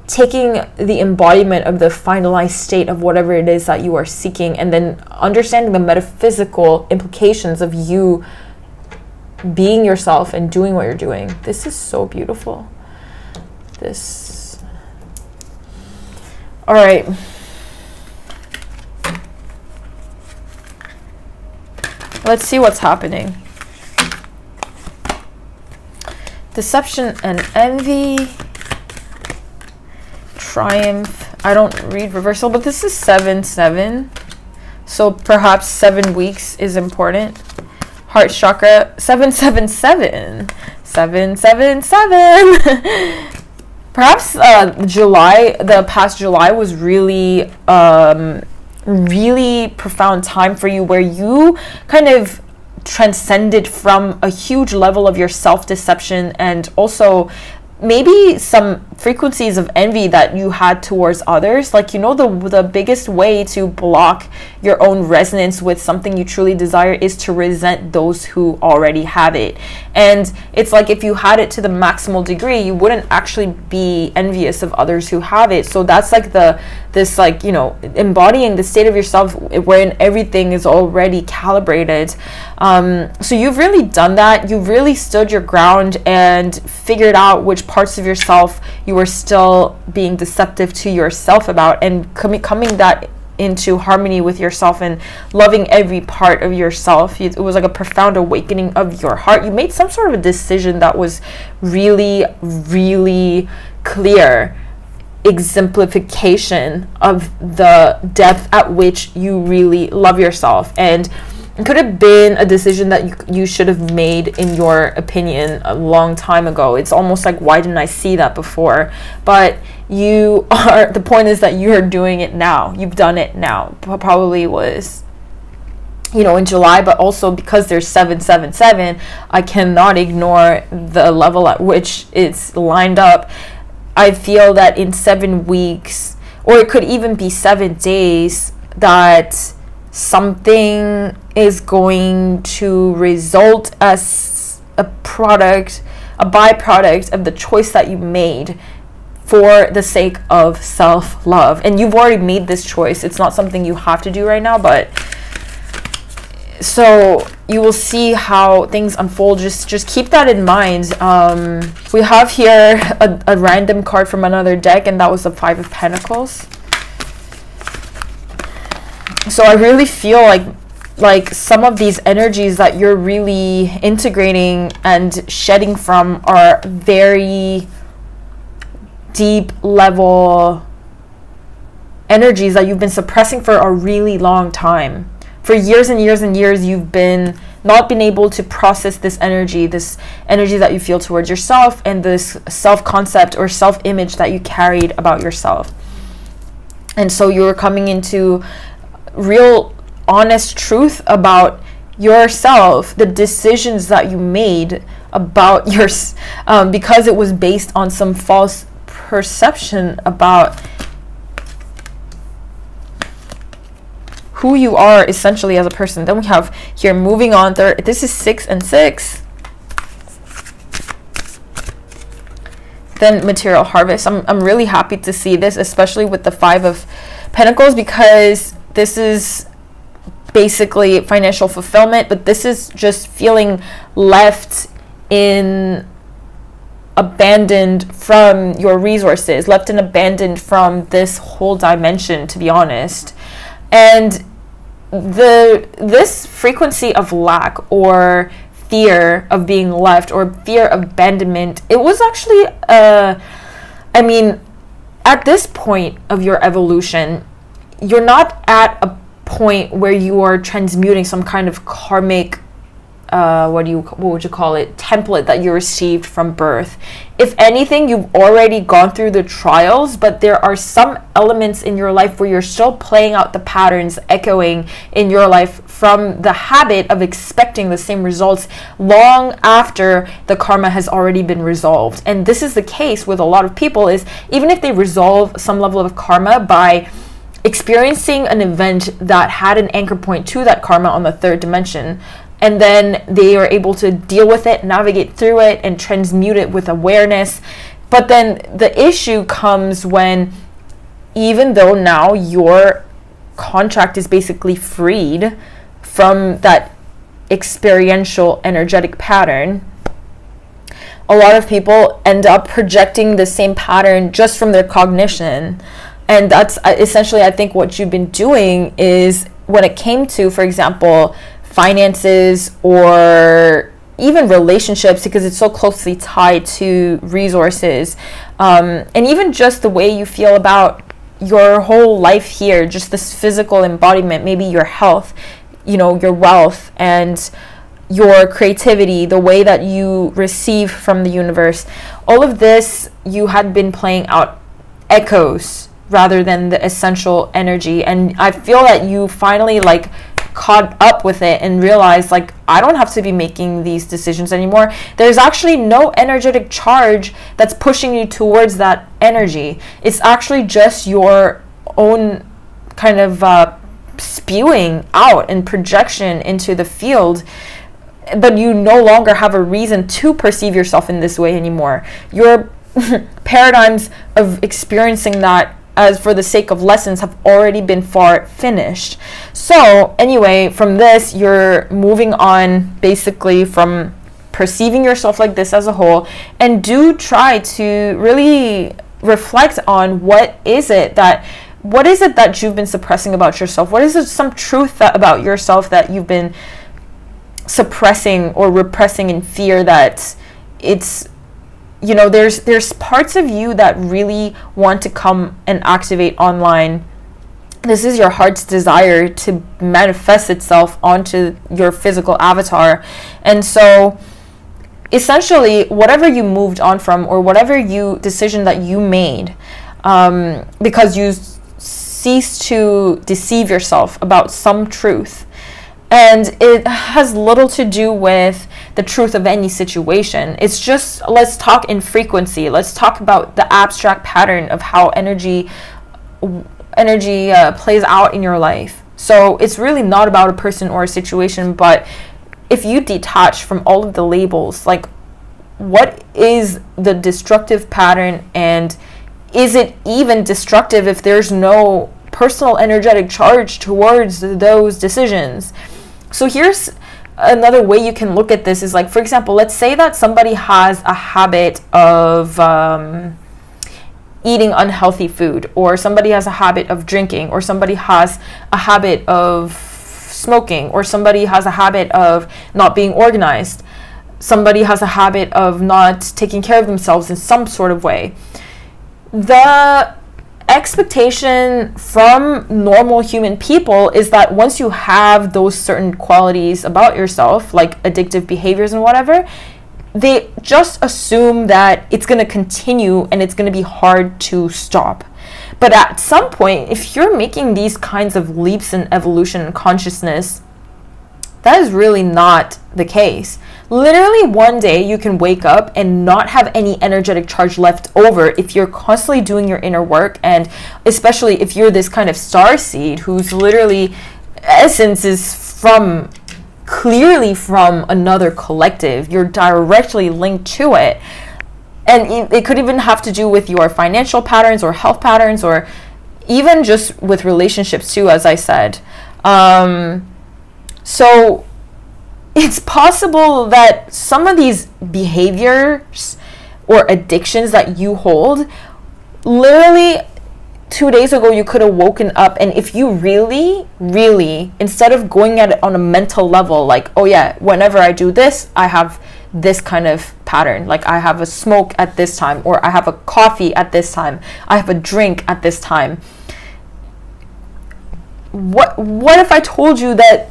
taking the embodiment of the finalized state of whatever it is that you are seeking, and then understanding the metaphysical implications of you being yourself and doing what you're doing. This is so beautiful. All right. Let's see what's happening. Deception and envy. Triumph. I don't read reversal, but this is 7-7. So perhaps 7 weeks is important. Heart chakra, 7-7-7. 7-7-7. Perhaps the past July was really really profound time for you, where you kind of transcended from a huge level of your self-deception, and also maybe some frequencies of envy that you had towards others. Like, you know, the biggest way to block your own resonance with something you truly desire is to resent those who already have it. And it's like, if you had it to the maximal degree, you wouldn't actually be envious of others who have it. So that's like this like, you know, embodying the state of yourself wherein everything is already calibrated. So you've really done that. You've really stood your ground and figured out which parts of yourself you were still being deceptive to yourself about, and coming that into harmony with yourself and loving every part of yourself. It was like a profound awakening of your heart. You made some sort of a decision that was really, really clear exemplification of the depth at which you really love yourself. And it could have been a decision that you should have made, in your opinion, a long time ago. It's almost like, why didn't I see that before? But the point is that you're doing it now. You've done it now. Probably was, you know, in July, but also because there's 777, I cannot ignore the level at which it's lined up. I feel that in 7 weeks, or it could even be 7 days, that something is going to result as a byproduct of the choice that you made for the sake of self-love. And you've already made this choice. It's not something you have to do right now, but so you will see how things unfold. Just keep that in mind. We have here a random card from another deck, and that was the 5 of Pentacles. So I really feel like some of these energies that you're really integrating and shedding from are very deep level energies that you've been suppressing for a really long time. For years and years and years, you've not been able to process this energy that you feel towards yourself, and this self-concept or self-image that you carried about yourself. And so you're coming into real honest truth about yourself, the decisions that you made about because it was based on some false perception about who you are essentially as a person. Then we have here, moving on, this is 6 and 6. Then material harvest. I'm really happy to see this, especially with the 5 of Pentacles, because this is basically financial fulfillment, but this is just feeling left abandoned from your resources, left and abandoned from this whole dimension, to be honest. And this frequency of lack or fear of being left or fear of abandonment, it was actually I mean, at this point of your evolution, you're not at a point where you are transmuting some kind of karmic what would you call it, template that you received from birth. If anything, you've already gone through the trials, but there are some elements in your life where you're still playing out the patterns echoing in your life from the habit of expecting the same results long after the karma has already been resolved. And this is the case with a lot of people, is even if they resolve some level of karma by experiencing an event that had an anchor point to that karma on the 3rd dimension, and then they are able to deal with it, navigate through it, and transmute it with awareness. But then the issue comes when, even though now your contract is basically freed from that experiential energetic pattern, a lot of people end up projecting the same pattern just from their cognition. And that's essentially, I think, what you've been doing is, when it came to, for example, finances or even relationships, because it's so closely tied to resources, and even just the way you feel about your whole life here, just this physical embodiment, maybe your health, you know, your wealth and your creativity, the way that you receive from the universe, all of this, you had been playing out echoes rather than the essential energy. And I feel that you finally caught up with it and realized, like, I don't have to be making these decisions anymore. There's actually no energetic charge that's pushing you towards that energy. It's actually just your own kind of spewing out and projection into the field, but you no longer have a reason to perceive yourself in this way anymore. Your paradigms of experiencing that as for the sake of lessons have already been far finished. So anyway, from this, you're moving on basically from perceiving yourself like this as a whole, and do try to really reflect on what is it that you've been suppressing about yourself. What is it, some truth about yourself that you've been suppressing or repressing in fear that it's, you know, there's parts of you that really want to come and activate online. This is your heart's desire to manifest itself onto your physical avatar. And so essentially, whatever you moved on from, or whatever decision that you made, because you ceased to deceive yourself about some truth, and it has little to do with the truth of any situation. It's just, let's talk in frequency. Let's talk about the abstract pattern of how energy plays out in your life. So it's really not about a person or a situation, but if you detach from all of the labels, like, what is the destructive pattern, and is it even destructive if there's no personal energetic charge towards those decisions? So here's another way you can look at this is, like, for example, let's say that somebody has a habit of eating unhealthy food, or somebody has a habit of drinking, or somebody has a habit of smoking, or somebody has a habit of not being organized, somebody has a habit of not taking care of themselves in some sort of way. The expectation from normal human people is that once you have those certain qualities about yourself, like addictive behaviors and whatever, they just assume that it's going to continue and it's going to be hard to stop. But at some point, if you're making these kinds of leaps in evolution and consciousness, that is really not the case. Literally one day you can wake up and not have any energetic charge left over if you're constantly doing your inner work, and especially if you're this kind of starseed whose literally essence is clearly from another collective. You're directly linked to it. And it could even have to do with your financial patterns or health patterns, or even just with relationships too, as I said. So it's possible that some of these behaviors or addictions that you hold, literally 2 days ago you could have woken up, and if you really, instead of going at it on a mental level, like, oh yeah, whenever I do this, I have this kind of pattern, like I have a smoke at this time, or I have a coffee at this time, I have a drink at this time. What if I told you that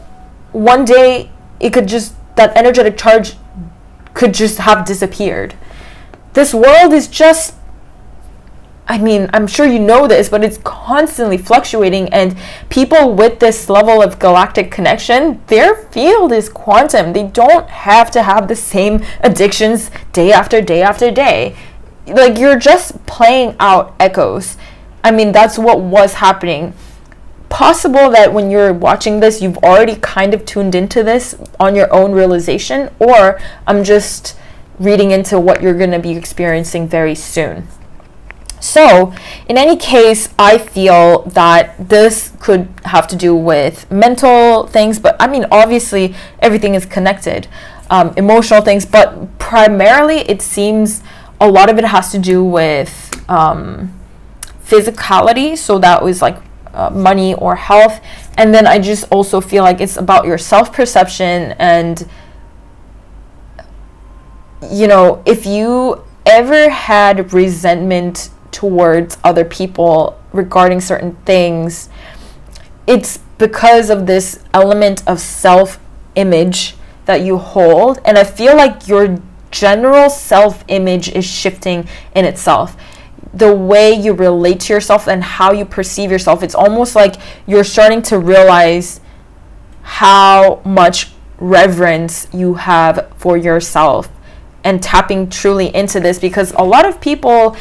one day it could just, that energetic charge could just have disappeared? This world is just, I mean, I'm sure you know this, but it's constantly fluctuating, and people with this level of galactic connection, their field is quantum. They don't have to have the same addictions day after day after day. Like, you're just playing out echoes. I mean, that's what was happening. Possible that when you're watching this, you've already kind of tuned into this on your own realization, or I'm just reading into what you're going to be experiencing very soon. So, in any case, I feel that this could have to do with mental things, but I mean, obviously, everything is connected. Emotional things, but primarily, it seems a lot of it has to do with physicality. So that was like money or health. And then I just also feel like it's about your self-perception, and, you know, if you ever had resentment towards other people regarding certain things, it's because of this element of self-image that you hold. And I feel like your general self-image is shifting in itself. The way you relate to yourself and how you perceive yourself, it's almost like you're starting to realize how much reverence you have for yourself and tapping truly into this, because a lot of people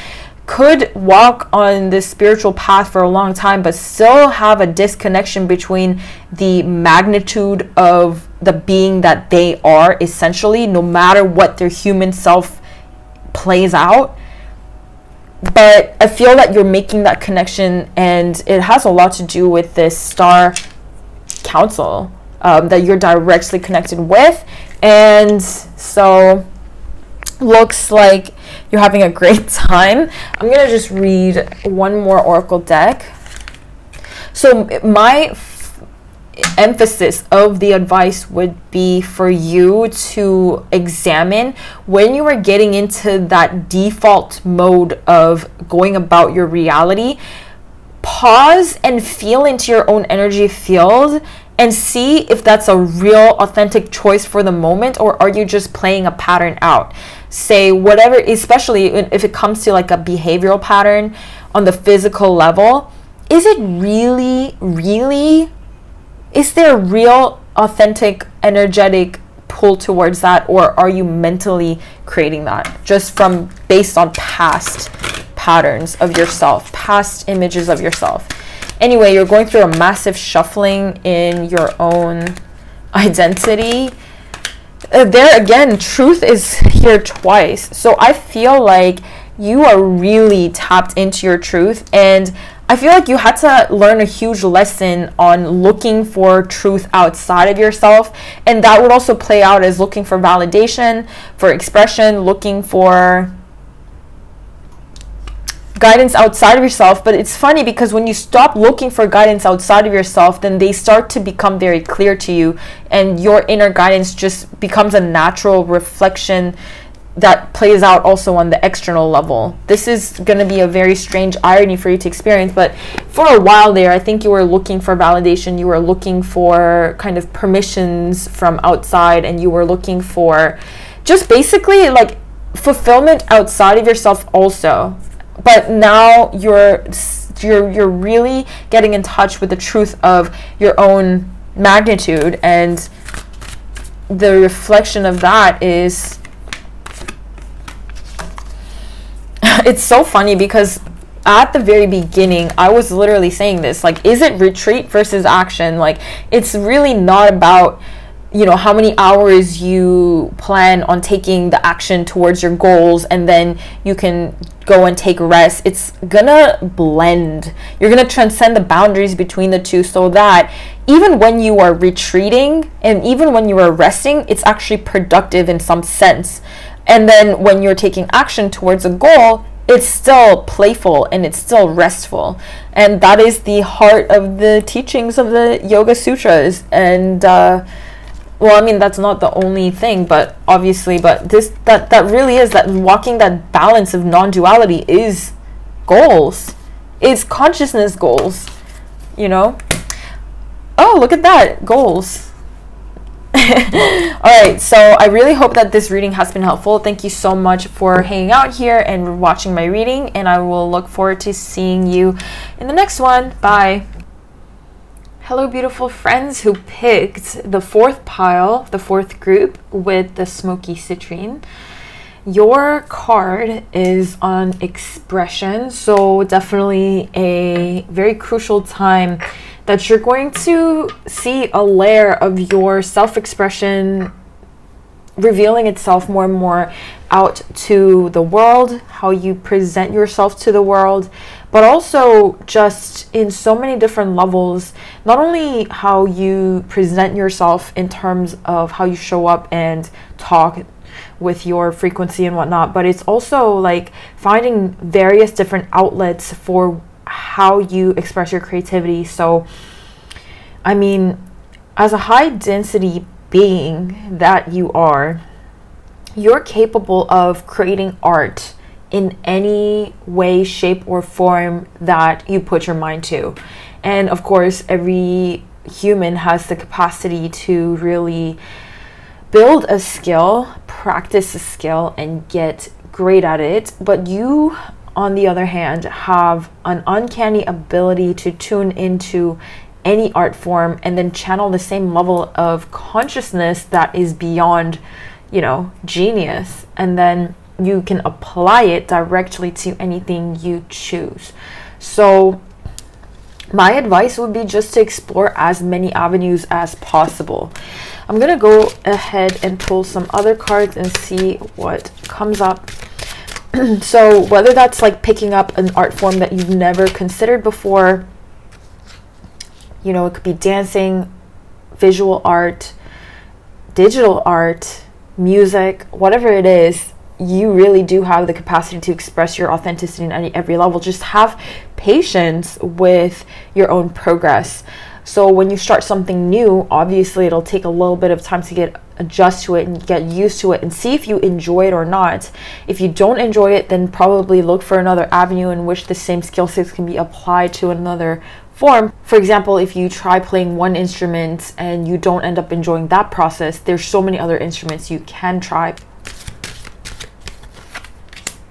could walk on this spiritual path for a long time but still have a disconnection between the magnitude of the being that they are, essentially, no matter what their human self plays out. But I feel that you're making that connection, and it has a lot to do with this star council that you're directly connected with. And so looks like you're having a great time. I'm gonna just read one more oracle deck. So my emphasis of the advice would be for you to examine when you are getting into that default mode of going about your reality. Pause and feel into your own energy field and see if that's a real authentic choice for the moment, or are you just playing a pattern out. Say whatever, especially if it comes to like a behavioral pattern on the physical level, is it really is there a real authentic energetic pull towards that, or are you mentally creating that just from based on past patterns of yourself, past images of yourself? Anyway, you're going through a massive shuffling in your own identity. There again, truth is here twice. So I feel like you are really tapped into your truth, and I feel like you had to learn a huge lesson on looking for truth outside of yourself, and that would also play out as looking for validation, for expression, looking for guidance outside of yourself. But it's funny because when you stop looking for guidance outside of yourself, then they start to become very clear to you, and your inner guidance just becomes a natural reflection that plays out also on the external level. This is going to be a very strange irony for you to experience, but for a while there, I think you were looking for validation, you were looking for kind of permissions from outside, and you were looking for just basically like fulfillment outside of yourself also. But now you're really getting in touch with the truth of your own magnitude, and the reflection of that is, it's so funny because at the very beginning, I was literally saying this, like, is it retreat versus action? Like, it's really not about, you know, how many hours you plan on taking the action towards your goals and then you can go and take rest. It's gonna blend. You're gonna transcend the boundaries between the two, so that even when you are retreating and even when you are resting, it's actually productive in some sense. And then when you're taking action towards a goal, it's still playful and it's still restful. And that is the heart of the teachings of the Yoga Sutras. And well, I mean, that's not the only thing, but obviously, but this that really is, that walking that balance of non-duality is goals. It's consciousness goals, you know? Oh, look at that, goals. Alright, so I really hope that this reading has been helpful. Thank you so much for hanging out here and watching my reading, and I will look forward to seeing you in the next one. Bye. Hello, beautiful friends who picked the fourth pile, the fourth group with the Smoky Citrine. Your card is on expression, so definitely a very crucial time that you're going to see a layer of your self-expression revealing itself more and more out to the world, how you present yourself to the world, but also just in so many different levels, not only how you present yourself in terms of how you show up and talk with your frequency and whatnot, but it's also like finding various different outlets for how you express your creativity. So, I mean, as a high density being that you are, you're capable of creating art in any way, shape, or form that you put your mind to. And of course, every human has the capacity to really build a skill, practice a skill, and get great at it. But you, on the other hand, have an uncanny ability to tune into any art form and then channel the same level of consciousness that is beyond, you know, genius, and then you can apply it directly to anything you choose. So my advice would be just to explore as many avenues as possible. I'm gonna go ahead and pull some other cards and see what comes up. So whether that's like picking up an art form that you've never considered before, you know, it could be dancing, visual art, digital art, music, whatever it is, you really do have the capacity to express your authenticity in every level. Just have patience with your own progress. So when you start something new, obviously it'll take a little bit of time to adjust to it and get used to it and see if you enjoy it or not. If you don't enjoy it, then probably look for another avenue in which the same skill sets can be applied to another form. For example, if you try playing one instrument and you don't end up enjoying that process, there's so many other instruments you can try.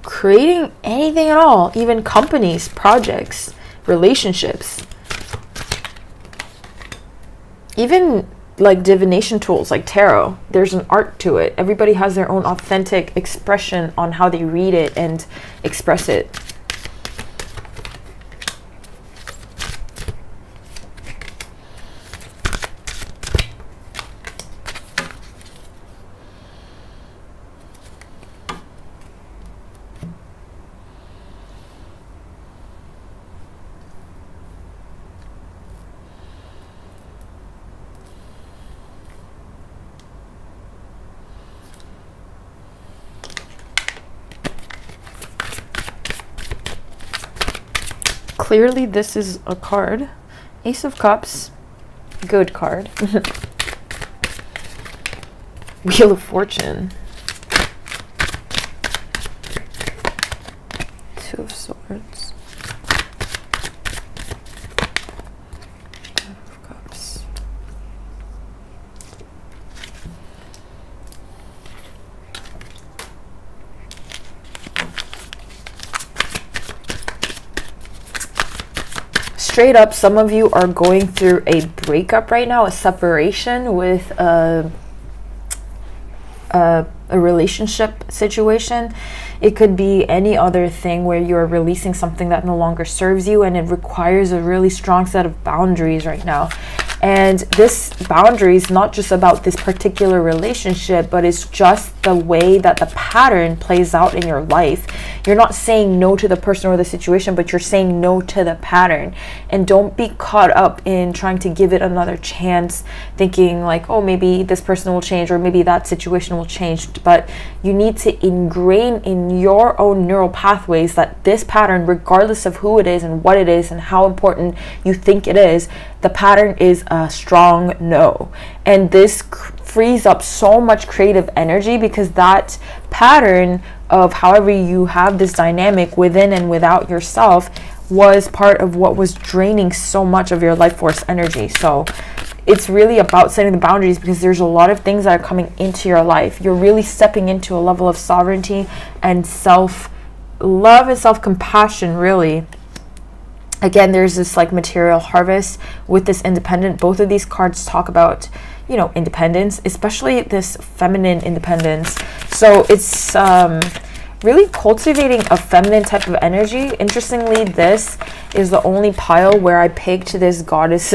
Creating anything at all, even companies, projects, relationships, even like divination tools like tarot, there's an art to it. Everybody has their own authentic expression on how they read it and express it. Clearly this is a card. Ace of Cups, good card. Wheel of Fortune. Two of Swords. Five of Cups. Straight up, some of you are going through a breakup right now, a separation with a relationship situation. It could be any other thing where you're releasing something that no longer serves you, and it requires a really strong set of boundaries right now. And this boundary is not just about this particular relationship, but it's just the way that the pattern plays out in your life. You're not saying no to the person or the situation, but you're saying no to the pattern. And don't be caught up in trying to give it another chance, thinking like, oh, maybe this person will change, or maybe that situation will change. But you need to ingrain in your own neural pathways that this pattern, regardless of who it is and what it is and how important you think it is, the pattern is a strong no. And this frees up so much creative energy, because that pattern of however you have this dynamic within and without yourself was part of what was draining so much of your life force energy. So it's really about setting the boundaries, because there's a lot of things that are coming into your life. You're really stepping into a level of sovereignty and self-love and self-compassion, really. Again, there's this like material harvest with this independent. Both of these cards talk about, you know, independence, especially this feminine independence. So it's really cultivating a feminine type of energy. Interestingly, this is the only pile where I picked this goddess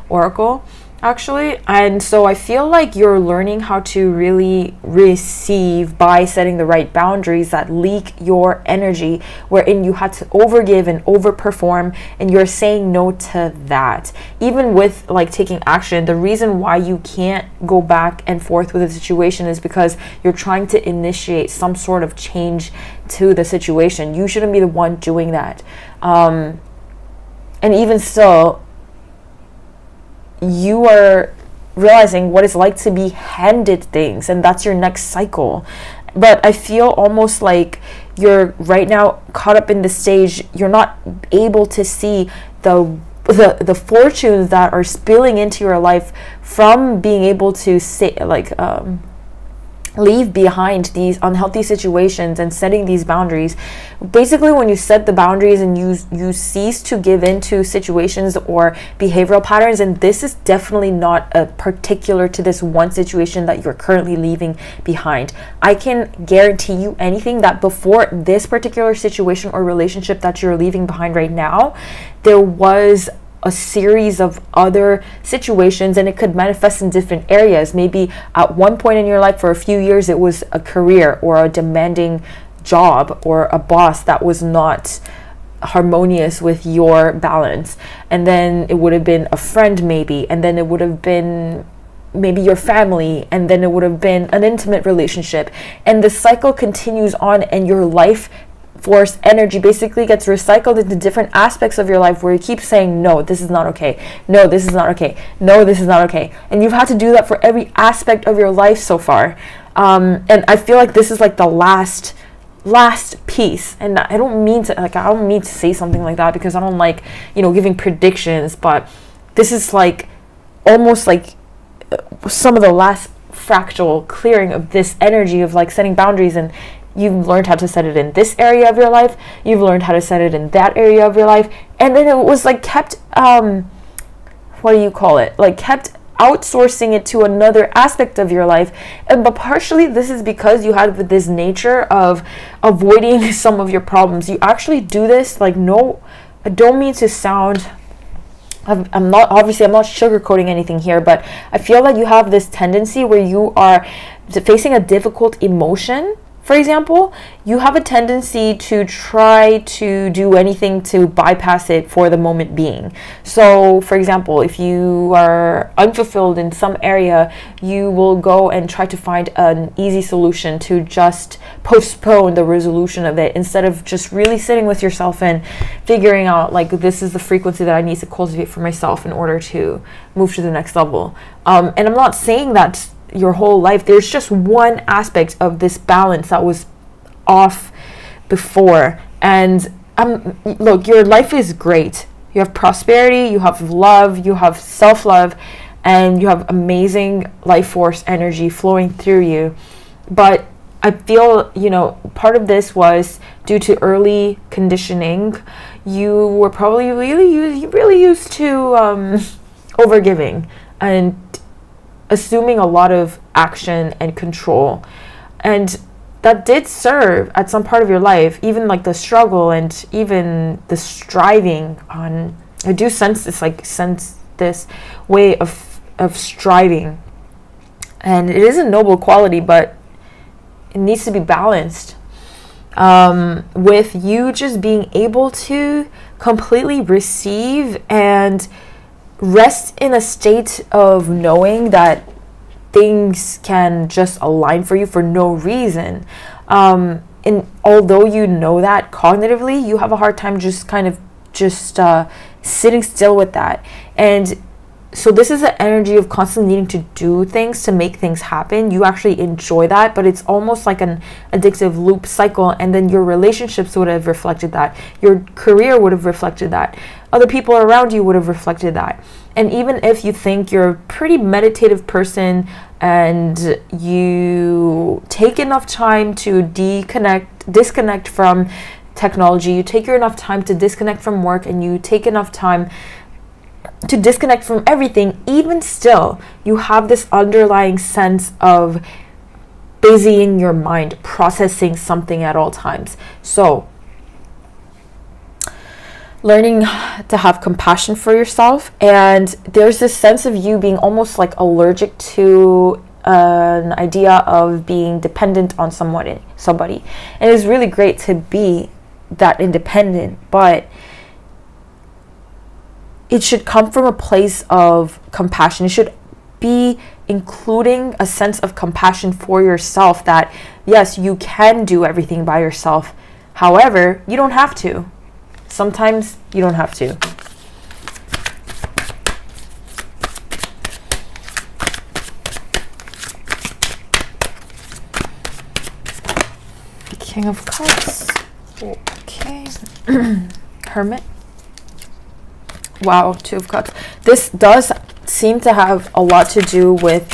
oracle, actually. And so I feel like you're learning how to really receive by setting the right boundaries that leak your energy, wherein you had to overgive and overperform, and you're saying no to that. Even with like taking action, the reason why you can't go back and forth with a situation is because you're trying to initiate some sort of change to the situation. You shouldn't be the one doing that. And even still, you are realizing what it's like to be handed things, and that's your next cycle. But I feel almost like you're right now caught up in the stage. You're not able to see the fortunes that are spilling into your life from being able to say, like leave behind these unhealthy situations and setting these boundaries. Basically, when you set the boundaries and you cease to give into situations or behavioral patterns, and this is definitely not a particular to this one situation that you're currently leaving behind. I can guarantee you anything that before this particular situation or relationship that you're leaving behind right now, there was a series of other situations, and it could manifest in different areas. Maybe at one point in your life for a few years it was a career or a demanding job or a boss that was not harmonious with your balance, and then it would have been a friend maybe, and then it would have been maybe your family, and then it would have been an intimate relationship, and the cycle continues on, and your life force energy basically gets recycled into different aspects of your life where you keep saying, no, this is not okay, no, this is not okay, no, this is not okay, and you've had to do that for every aspect of your life so far. And I feel like this is like the last piece, and I don't mean to say something like that because I don't like, you know, giving predictions, but this is like almost like some of the last fractal clearing of this energy of like setting boundaries. And you've learned how to set it in this area of your life, you've learned how to set it in that area of your life, and then it was like kept what do you call it, like kept outsourcing it to another aspect of your life. And but partially this is because you had this nature of avoiding some of your problems. You actually do this, like, no, I don't mean to sound, I'm not sugarcoating anything here, but I feel like you have this tendency where you are facing a difficult emotion. For example, you have a tendency to try to do anything to bypass it for the moment being. So, for example, if you are unfulfilled in some area, you will go and try to find an easy solution to just postpone the resolution of it, instead of just really sitting with yourself and figuring out, like, this is the frequency that I need to cultivate for myself in order to move to the next level. And I'm not saying that your whole life, there's just one aspect of this balance that was off before. And look, your life is great. You have prosperity, you have love, you have self-love, and you have amazing life force energy flowing through you. But I feel, you know, part of this was due to early conditioning. You were probably really used to overgiving and assuming a lot of action and control, and that did serve at some part of your life, even like the struggle and even the striving on. I do sense this way of striving, and it is a noble quality, but it needs to be balanced with you just being able to completely receive and rest in a state of knowing that things can just align for you for no reason. And although you know that cognitively, you have a hard time just sitting still with that. And so this is the energy of constantly needing to do things to make things happen. You actually enjoy that, but it's almost like an addictive loop cycle. And then your relationships would have reflected that. Your career would have reflected that. Other people around you would have reflected that. And even if you think you're a pretty meditative person and you take enough time to disconnect from technology, you take enough time to disconnect from work, and you take enough time to disconnect from everything, even still, you have this underlying sense of busying your mind, processing something at all times. So, learning to have compassion for yourself, and there's this sense of you being almost like allergic to an idea of being dependent on somebody. And it's really great to be that independent, but it should come from a place of compassion. It should be including a sense of compassion for yourself, that yes, you can do everything by yourself. However, you don't have to. Sometimes you don't have to. King of Cups. Okay. Hermit. Wow, Two of Cups. This does seem to have a lot to do with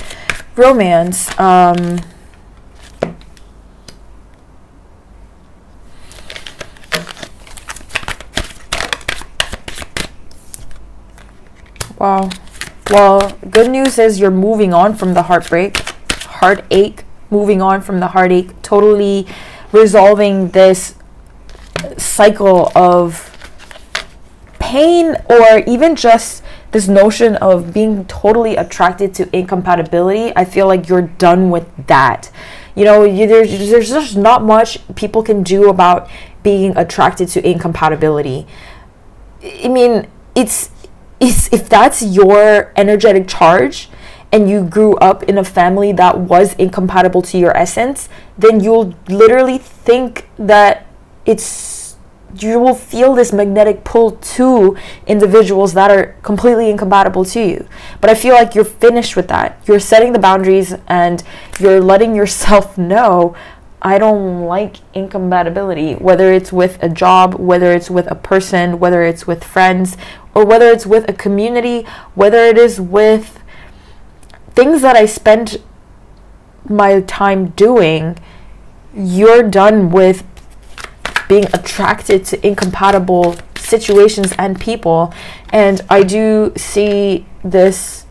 romance. Wow. Well, good news is you're moving on from the heartache, moving on from the heartache, totally resolving this cycle of pain, or even just this notion of being totally attracted to incompatibility. I feel like you're done with that. You know, there's just not much people can do about being attracted to incompatibility. I mean, it's if that's your energetic charge and you grew up in a family that was incompatible to your essence, then you'll literally think that you will feel this magnetic pull to individuals that are completely incompatible to you. But I feel like you're finished with that. You're setting the boundaries and you're letting yourself know, I don't like incompatibility, whether it's with a job, whether it's with a person, whether it's with friends, or whether it's with a community, whether it is with things that I spend my time doing. You're done with being attracted to incompatible situations and people. And I do see this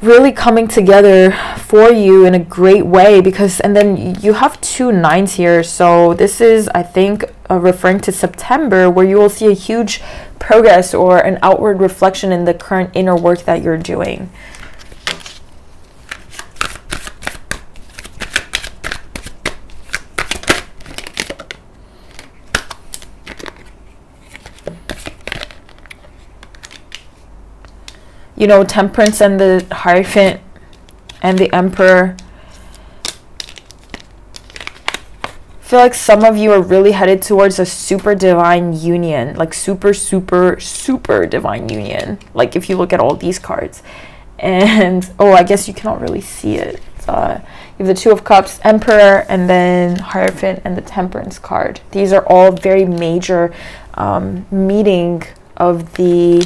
really coming together for you in a great way, because, and then you have 2 9s here, so this is, I think, referring to September, where you will see a huge progress or an outward reflection in the current inner work that you're doing. You know, Temperance and the Hierophant and the Emperor. I feel like some of you are really headed towards a super divine union, like super divine union. Like if you look at all these cards. And, oh, I guess you cannot really see it. You have the 2 of Cups, Emperor, and then Hierophant and the Temperance card. These are all very major meeting of the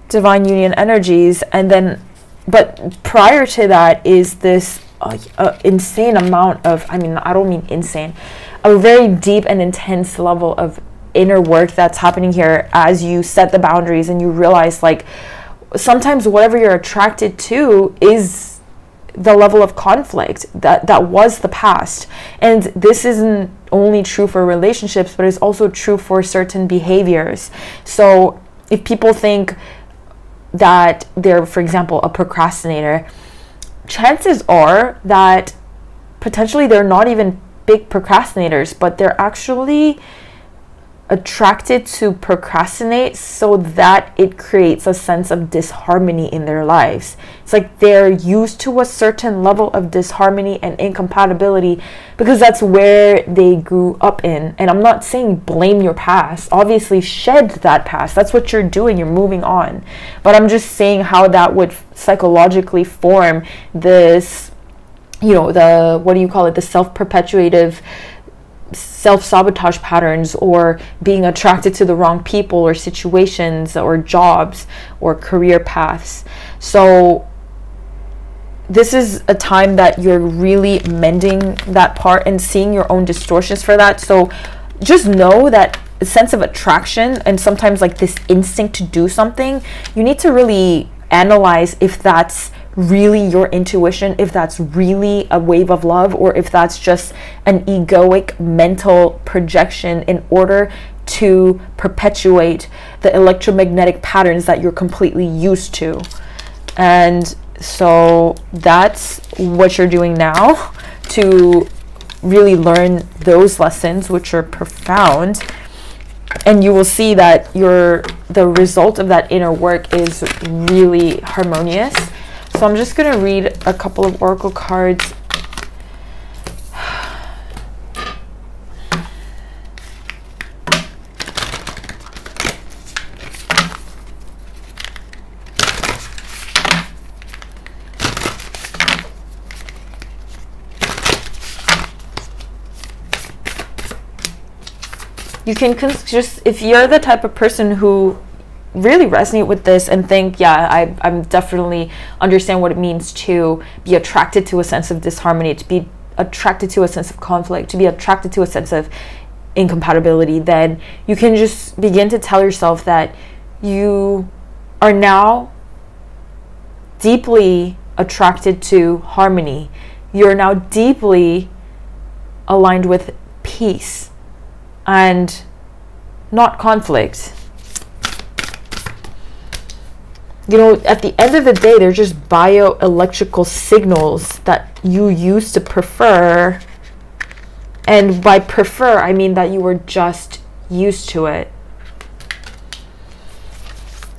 divine union energies. And then, but prior to that is this insane amount of, I mean, I don't mean insane, a very deep and intense level of inner work that's happening here as you set the boundaries and you realize, like, sometimes whatever you're attracted to is the level of conflict that was the past. And this isn't only true for relationships, but it's also true for certain behaviors. So if people think that they're, for example, a procrastinator, chances are that potentially they're not even big procrastinators, but they're actually attracted to procrastinate so that it creates a sense of disharmony in their lives. It's like they're used to a certain level of disharmony and incompatibility because that's where they grew up in. And I'm not saying blame your past. Obviously shed that past. That's what you're doing. You're moving on. But I'm just saying how that would psychologically form this, you know, the, what do you call it? The self-perpetuative self-sabotage patterns, or being attracted to the wrong people or situations or jobs or career paths. So this is a time that you're really mending that part and seeing your own distortions for that. So just know that a sense of attraction and sometimes like this instinct to do something, you need to really analyze if that's really your intuition, if that's really a wave of love, or if that's just an egoic mental projection in order to perpetuate the electromagnetic patterns that you're completely used to. And so that's what you're doing now to really learn those lessons, which are profound. And you will see that the result of that inner work is really harmonious. So I'm just going to read a couple of oracle cards. You can just, if you're the type of person who really resonate with this and think, yeah, I'm definitely understand what it means to be attracted to a sense of disharmony, to be attracted to a sense of conflict, to be attracted to a sense of incompatibility, then you can just begin to tell yourself that you are now deeply attracted to harmony. You're now deeply aligned with peace and not conflict. You know, at the end of the day, they're just bioelectrical signals that you used to prefer. And by prefer, I mean that you were just used to it.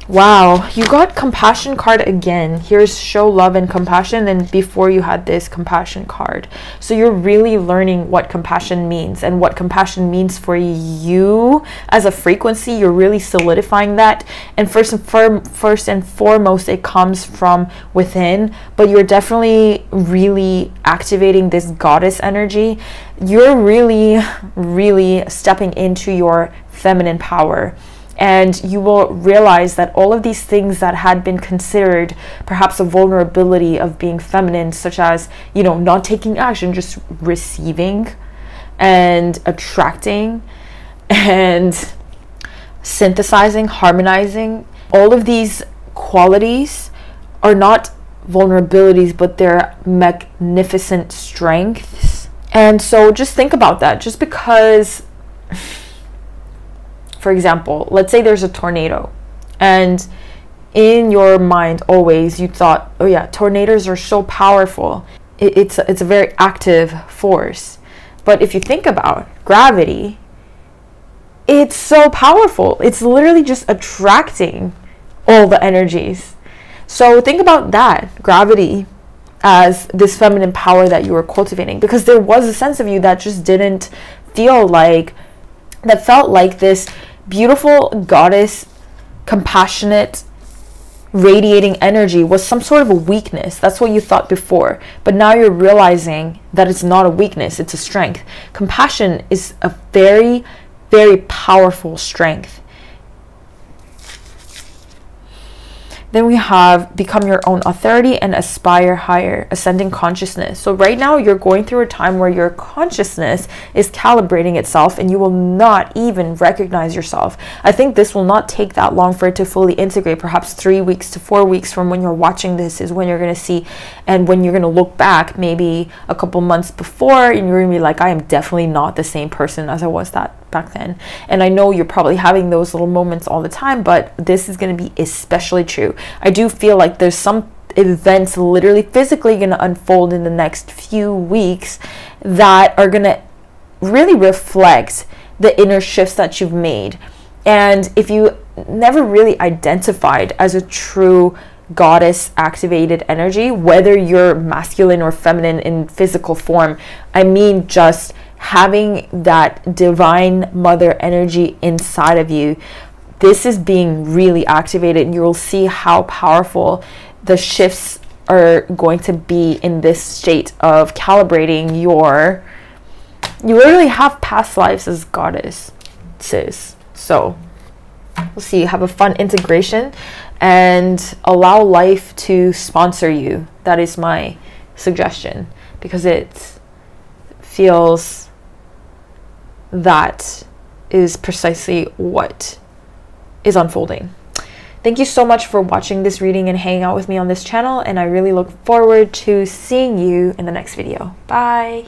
Wow, you got compassion card again. Here's show love and compassion, and before you had this compassion card. So you're really learning what compassion means and what compassion means for you as a frequency. You're really solidifying that. And first and foremost, it comes from within, but you're definitely really activating this goddess energy. You're really stepping into your feminine power. And you will realize that all of these things that had been considered perhaps a vulnerability of being feminine, such as, you know, not taking action, just receiving and attracting and synthesizing, harmonizing, all of these qualities are not vulnerabilities, but they're magnificent strengths. And so just think about that. Just because, for example, let's say there's a tornado, and in your mind always you thought, oh yeah, tornadoes are so powerful. It's a very active force. But if you think about gravity, it's so powerful. It's literally just attracting all the energies. So think about that, gravity, as this feminine power that you were cultivating, because there was a sense of you that just didn't feel like, that felt like this beautiful goddess, compassionate, radiating energy was some sort of a weakness. That's what you thought before. But now you're realizing that it's not a weakness, it's a strength. Compassion is a very, very powerful strength. Then we have become your own authority and aspire higher, ascending consciousness. So right now you're going through a time where your consciousness is calibrating itself and you will not even recognize yourself. I think this will not take that long for it to fully integrate. Perhaps 3 weeks to 4 weeks from when you're watching this is when you're going to see, and when you're going to look back maybe a couple months before, and you're going to be like, I am definitely not the same person as I was back then. And I know you're probably having those little moments all the time, but this is going to be especially true. I do feel like there's some events literally physically going to unfold in the next few weeks that are going to really reflect the inner shifts that you've made. And if you never really identified as a true goddess activated energy, whether you're masculine or feminine in physical form, I mean just having that divine mother energy inside of you, this is being really activated, and you will see how powerful the shifts are going to be in this state of calibrating your, you literally have past lives as goddesses. So we'll see, have a fun integration and allow life to sponsor you. That is my suggestion, because it feels that is precisely what is unfolding. Thank you so much for watching this reading and hanging out with me on this channel, and I really look forward to seeing you in the next video. Bye.